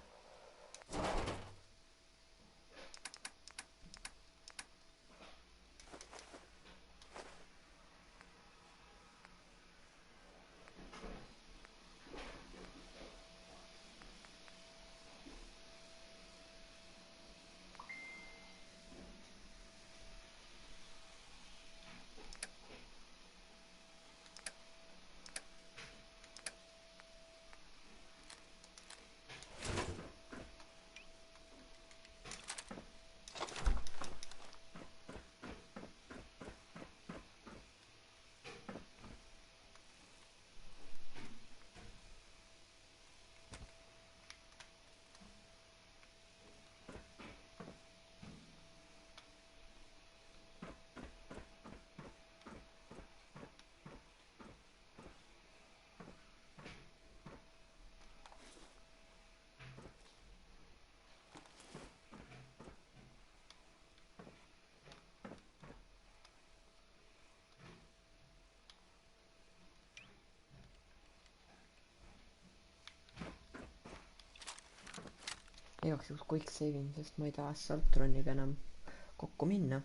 Igaks juhuks quick saving, sest ma ei taha Saltroniga enam kokku minna.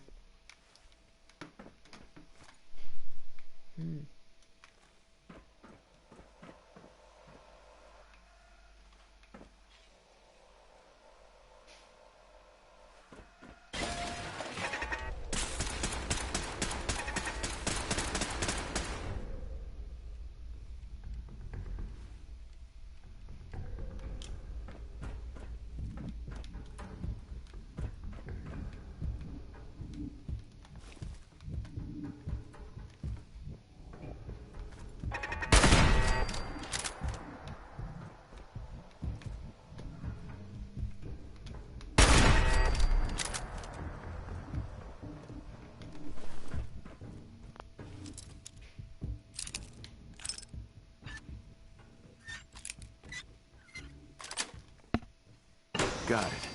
Got it.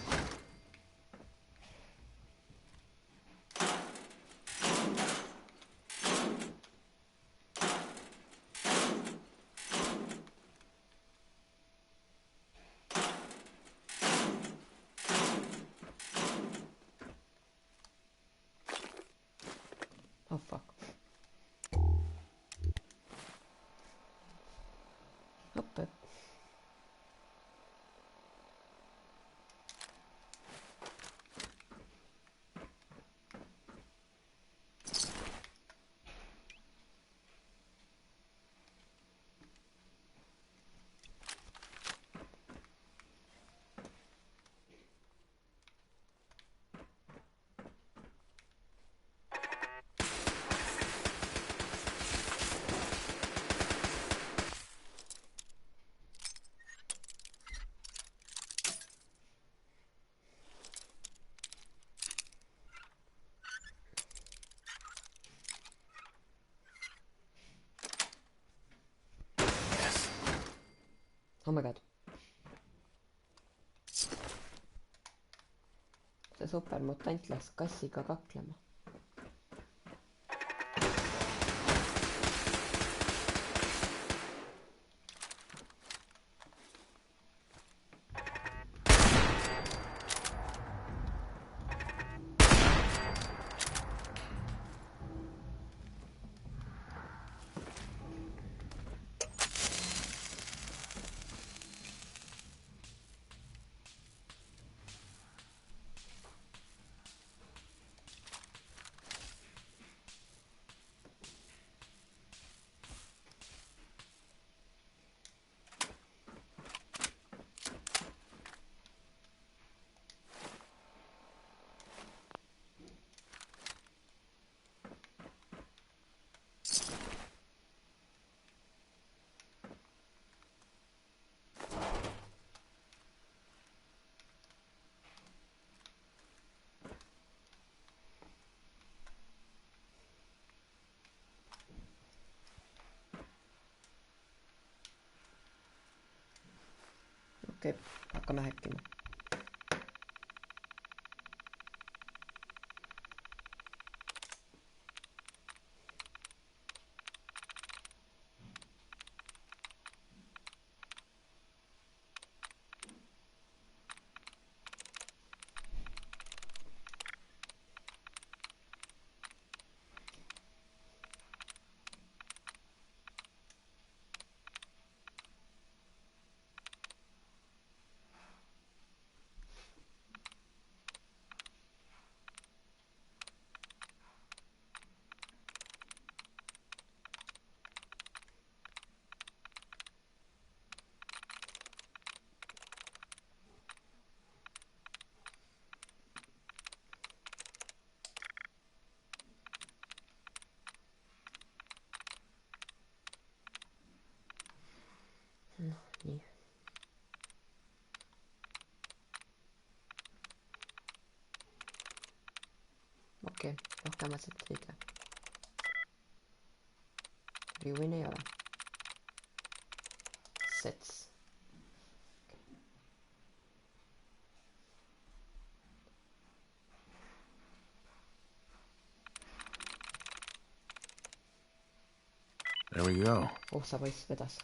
Oh fuck. Hoppe. Oh my god. see supermutant läks kassiga kaklema. Okei, hakkame häkkima. Nii. Okei, rohkem asjad ei tea. Riuin ei ole. Sets. There we go. Sa poiss vedas.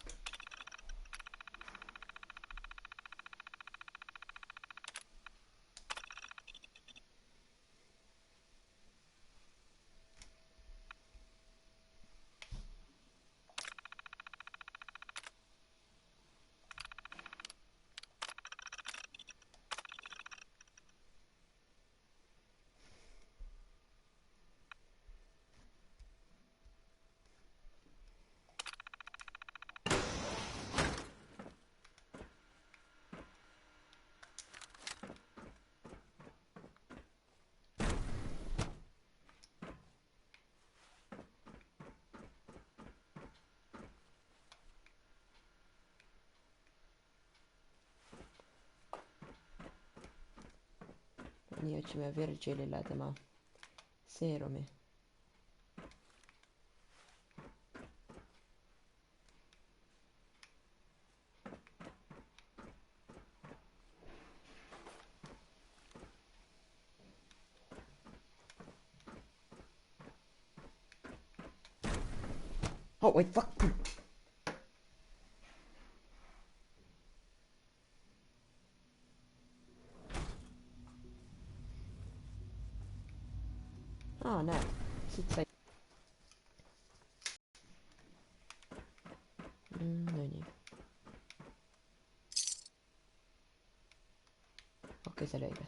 Nii otsime Virgilile tema seerumi. Oh wait, fuck! Näed, siit sai. No nii. Okei, see oli õige.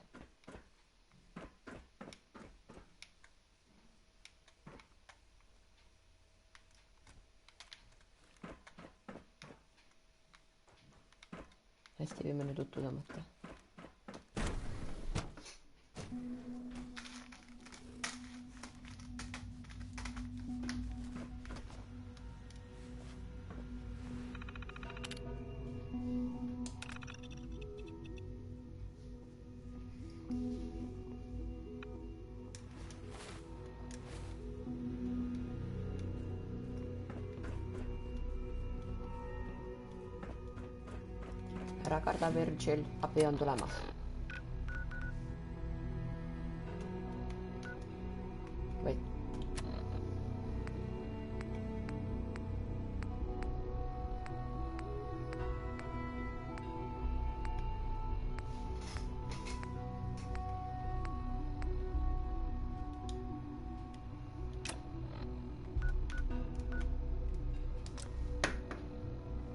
Hästi, võime nüüd uttu tõmmata. Ära karda, Virgil, abi on tulemas. Wait.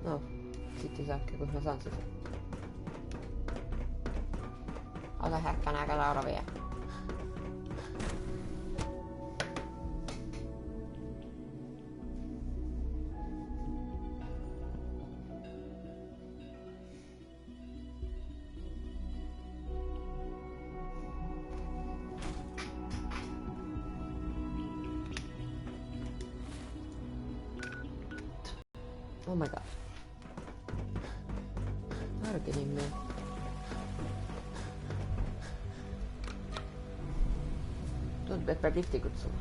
No, siit ei saakki, kus ma saan siis. Ole häkkana, aga Laura vie. Oh my god. Are you kidding me? Tundub, et peab lifti kutsuma.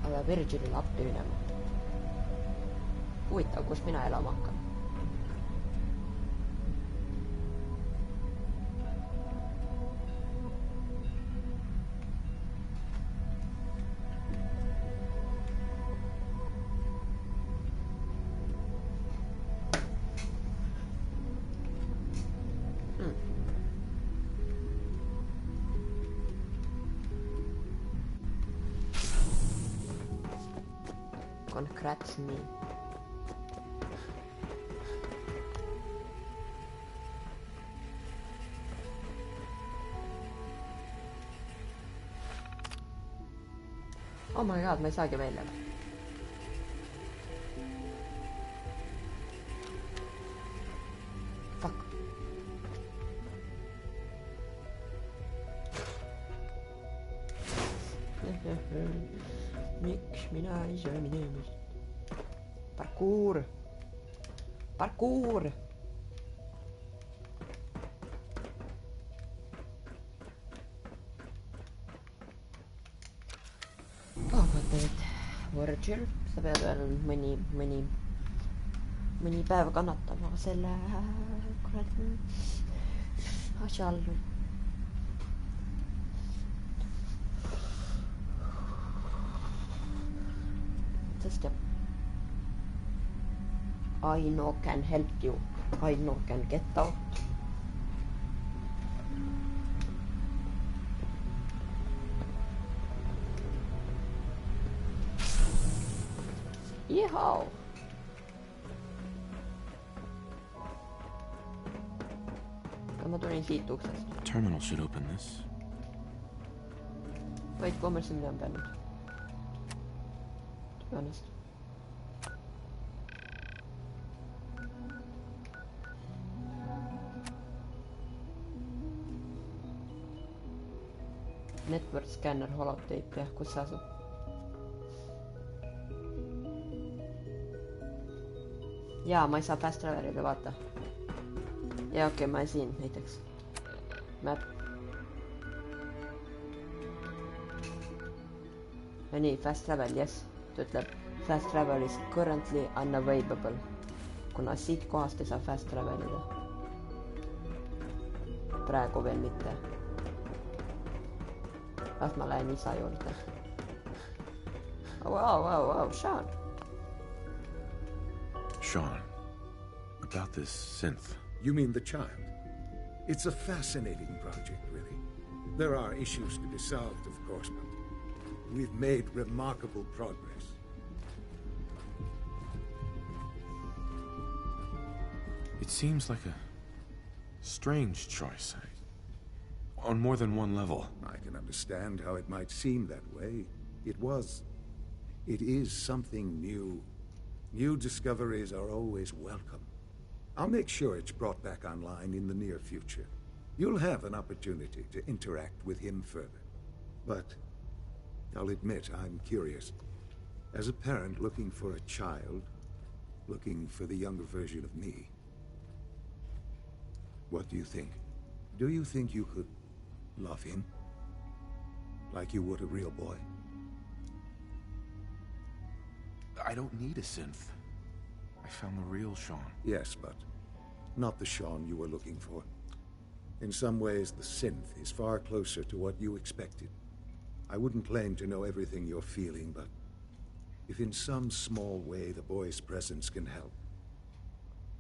Aga Virgilile appi minema. Huvitav, kus mina elama hakkan. Congrats me. Oh my god, ma ei saagi välja. Fuck. Miks mina ei saa minemist? Parkour! Parkour! Vabandust, Virgil, sa pead veel mõni päev kannatama selle kuradi asja all. Sest jah, I know can help you. I know can get out. Yeehaw! Ma tulin siit uksest. Terminal should open this. Vaid kummersi mida on peanud. To be honest. Network scanner holotape, jah, kus see asub? Jaa, ma ei saa fast travelida, vaata. Ja okei, ma siin näiteks. Map. Ja nii, fast travel, yes. Ta ütleb, fast travel is currently unavailable. Kuna siit kohast ei saa fast travelida. Praegu veel mitte. Las ma lähen isa juurde. Wow, Sean. Sean, about this synth. You mean the child? It's a fascinating project, really. There are issues to be solved, of course, but we've made remarkable progress. It seems like a strange choice. On more than one level. I can understand how it might seem that way. It is something new. New discoveries are always welcome. I'll make sure it's brought back online in the near future. You'll have an opportunity to interact with him further. But I'll admit I'm curious. As a parent looking for a child, looking for the younger version of me, what do you think? Do you think you could love him? like you would a real boy. I don't need a synth. I found the real Sean. Yes, but not the Sean you were looking for. In some ways, the synth is far closer to what you expected. I wouldn't claim to know everything you're feeling, but if in some small way the boy's presence can help,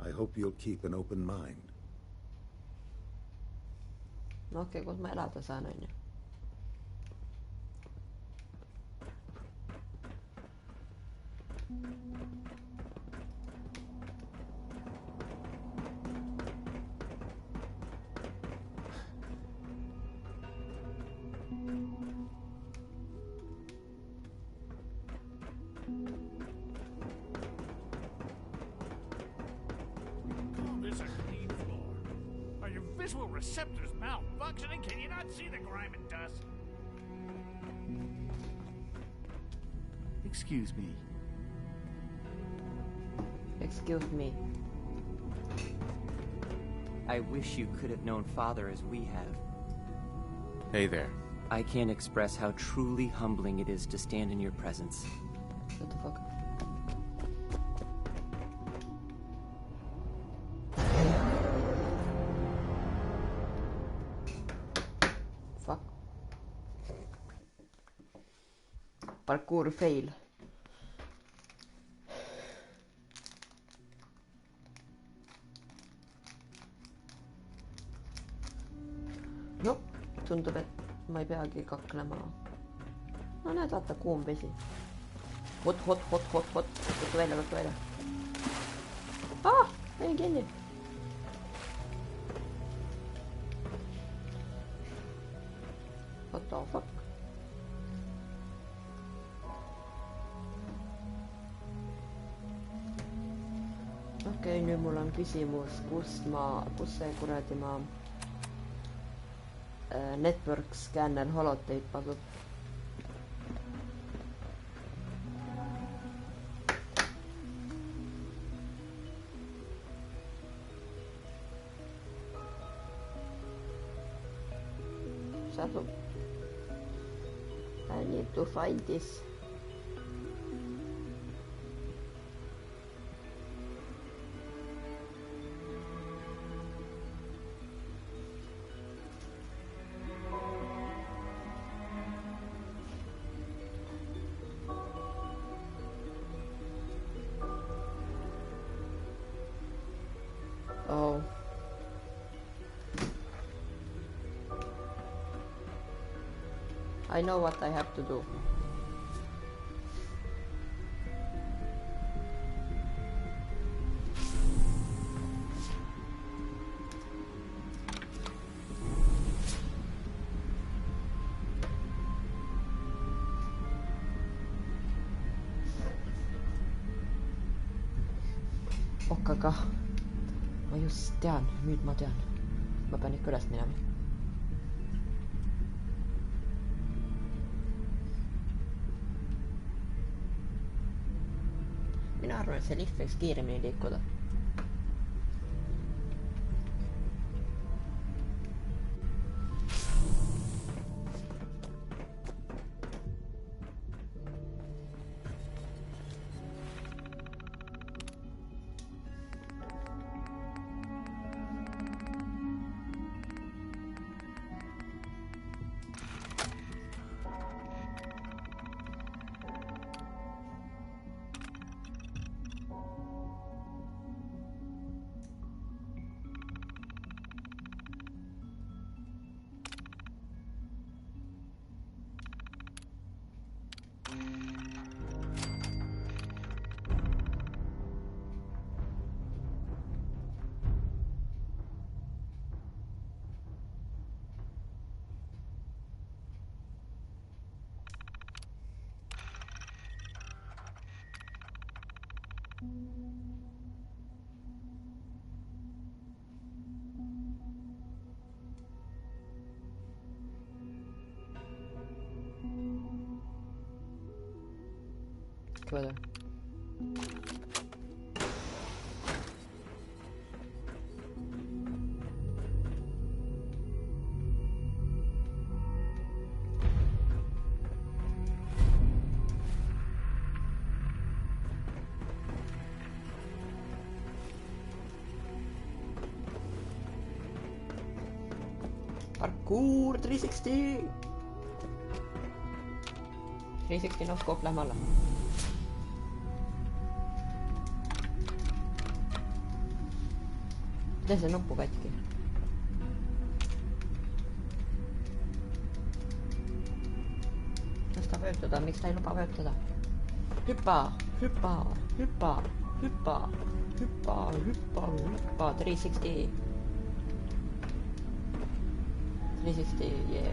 I hope you'll keep an open mind. No okei, kus ma elada saan, onju. This is a clean floor. Are your visual receptors malfunctioning? Can you not see the grime and dust? Excuse me. Excuse me. I wish you could have known Father as we have. Hey there. I can't express how truly humbling it is to stand in your presence. What the fuck? Fuck. Parkour fail. No, tundub, et ma ei peagi kaklema. No näed, vaata, kuum vesi. Hot. Võttu välja. Jäin kinni. What the fuck? Okei, nüüd mul on küsimus, kus see kuradi ma network scanner holotape asub. See asub. I need to find this. Oh. I know what I have to do. Okkaga. Ma just tean, nüüd ma tean. Ma pean ikka üles minema. Mina arvan, et see lift võiks kiiremini liikuda. Further. Parkour 360. 360 noskop, lähme alla. Tee see nuppu katki. Las ta vöötada, miks ta ei luba vöötada? Hüppa, hüppa, hüppa, hüppa, hüppa, hüppa, hüppa, 360. 360, yeah.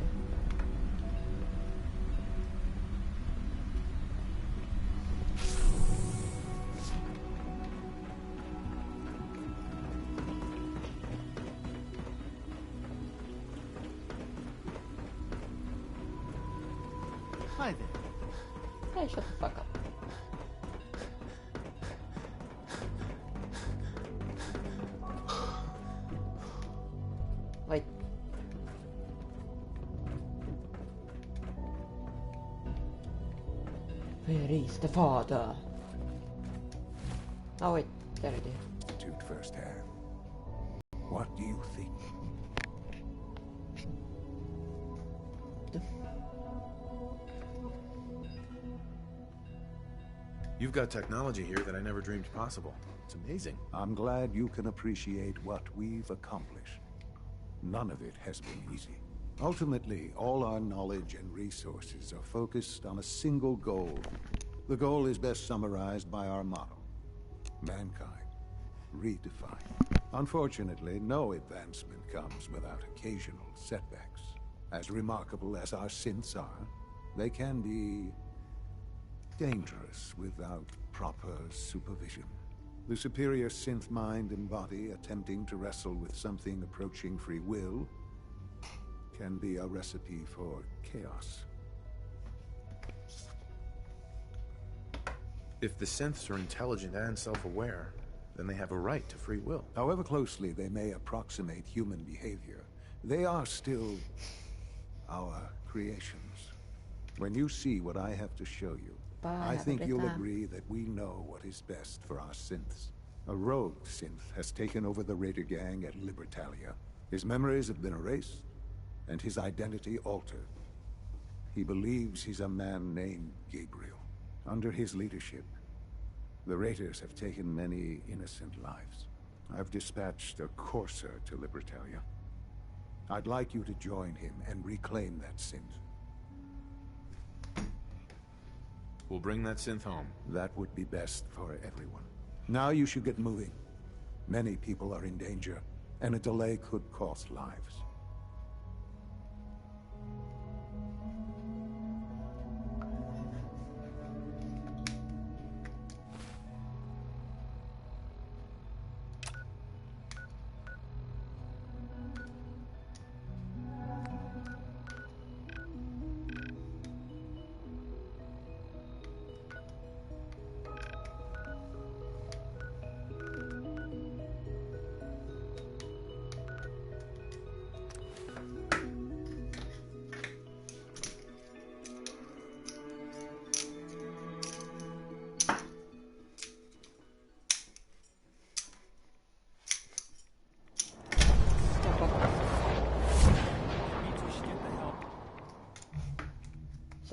Hi there. Hey, shut the fuck up. Wait. Where is the father? Oh wait, there it is. Dude, firsthand. What do you think? You've got technology here that I never dreamed possible. It's amazing. I'm glad you can appreciate what we've accomplished. None of it has been easy. Ultimately, all our knowledge and resources are focused on a single goal. The goal is best summarized by our motto: mankind, redefined. Unfortunately, no advancement comes without occasional setbacks. As remarkable as our synths are, they can be dangerous without proper supervision. The superior synth mind and body attempting to wrestle with something approaching free will can be a recipe for chaos. If the synths are intelligent and self-aware, then they have a right to free will. However closely they may approximate human behavior, they are still our creations. When you see what I have to show you, I think you'll agree that we know what is best for our synths. A rogue synth has taken over the Raider gang at Libertalia. His memories have been erased, and his identity altered. He believes he's a man named Gabriel. Under his leadership, the Raiders have taken many innocent lives. I've dispatched a courser to Libertalia. I'd like you to join him and reclaim that synth. We'll bring that synth home. That would be best for everyone. Now you should get moving. Many people are in danger, and a delay could cost lives.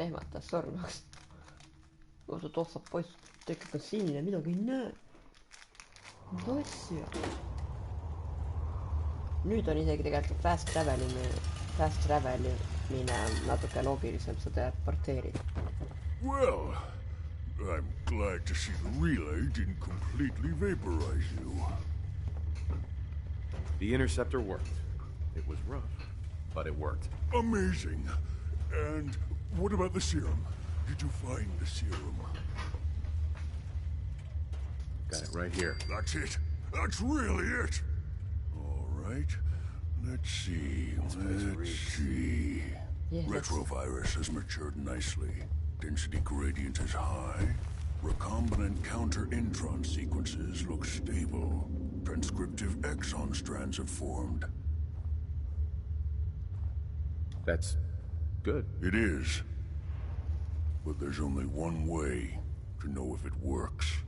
Sehmatas sormaks. Oota, tossab pois. Tekib ka sinine, midagi ei näe. Mida asja? Nüüd on isegi tegelikult fast travelimine natuke loogilisem, sa teleporteerid. Well, I'm glad to see the relay didn't completely vaporize you. The interceptor worked. It was rough, but it worked. Amazing. And what about the serum? Did you find the serum? Got it right here. That's it. That's really it. All right. Let's see. Let's see. Yeah, Retrovirus has matured nicely. Density gradient is high. Recombinant counter-intron sequences look stable. Transcriptive exon strands have formed. That's good. It is. But there's only one way to know if it works.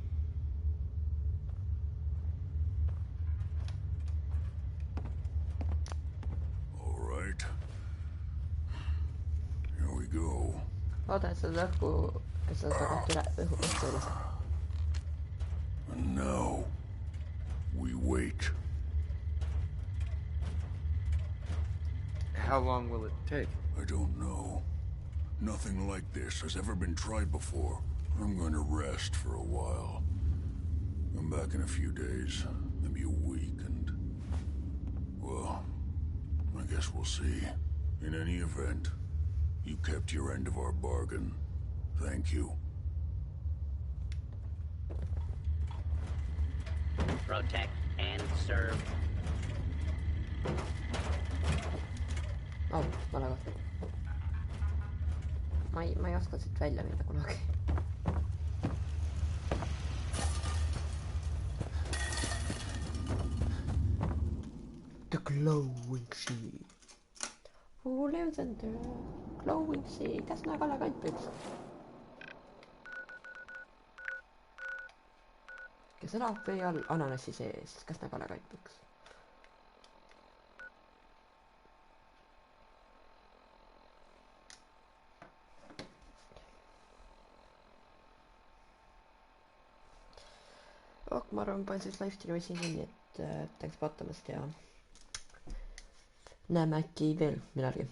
All right. go. Vaata, et seda õhku, et seda tagant üle õhku üles. And now, we wait. How long will it take? I don't know. Nothing like this has ever been tried before. I'm going to rest for a while. I'm back in a few days, maybe a week, and... well, I guess we'll see. In any event, you kept your end of our bargain. Thank you. Protect and serve. Oh, vale koht. Ma ei oska siit välja minna kunagi. The glowing sea. Who lives in the glowing sea? Kas näe Kalle Kantpiks? Kes elab vee all ananassi sees? Kas näe Kalle Kantpiks? Ma arvan, panen siis live streami siin kinni, et tänks vaatamast ja näeme äkki veel millalgi.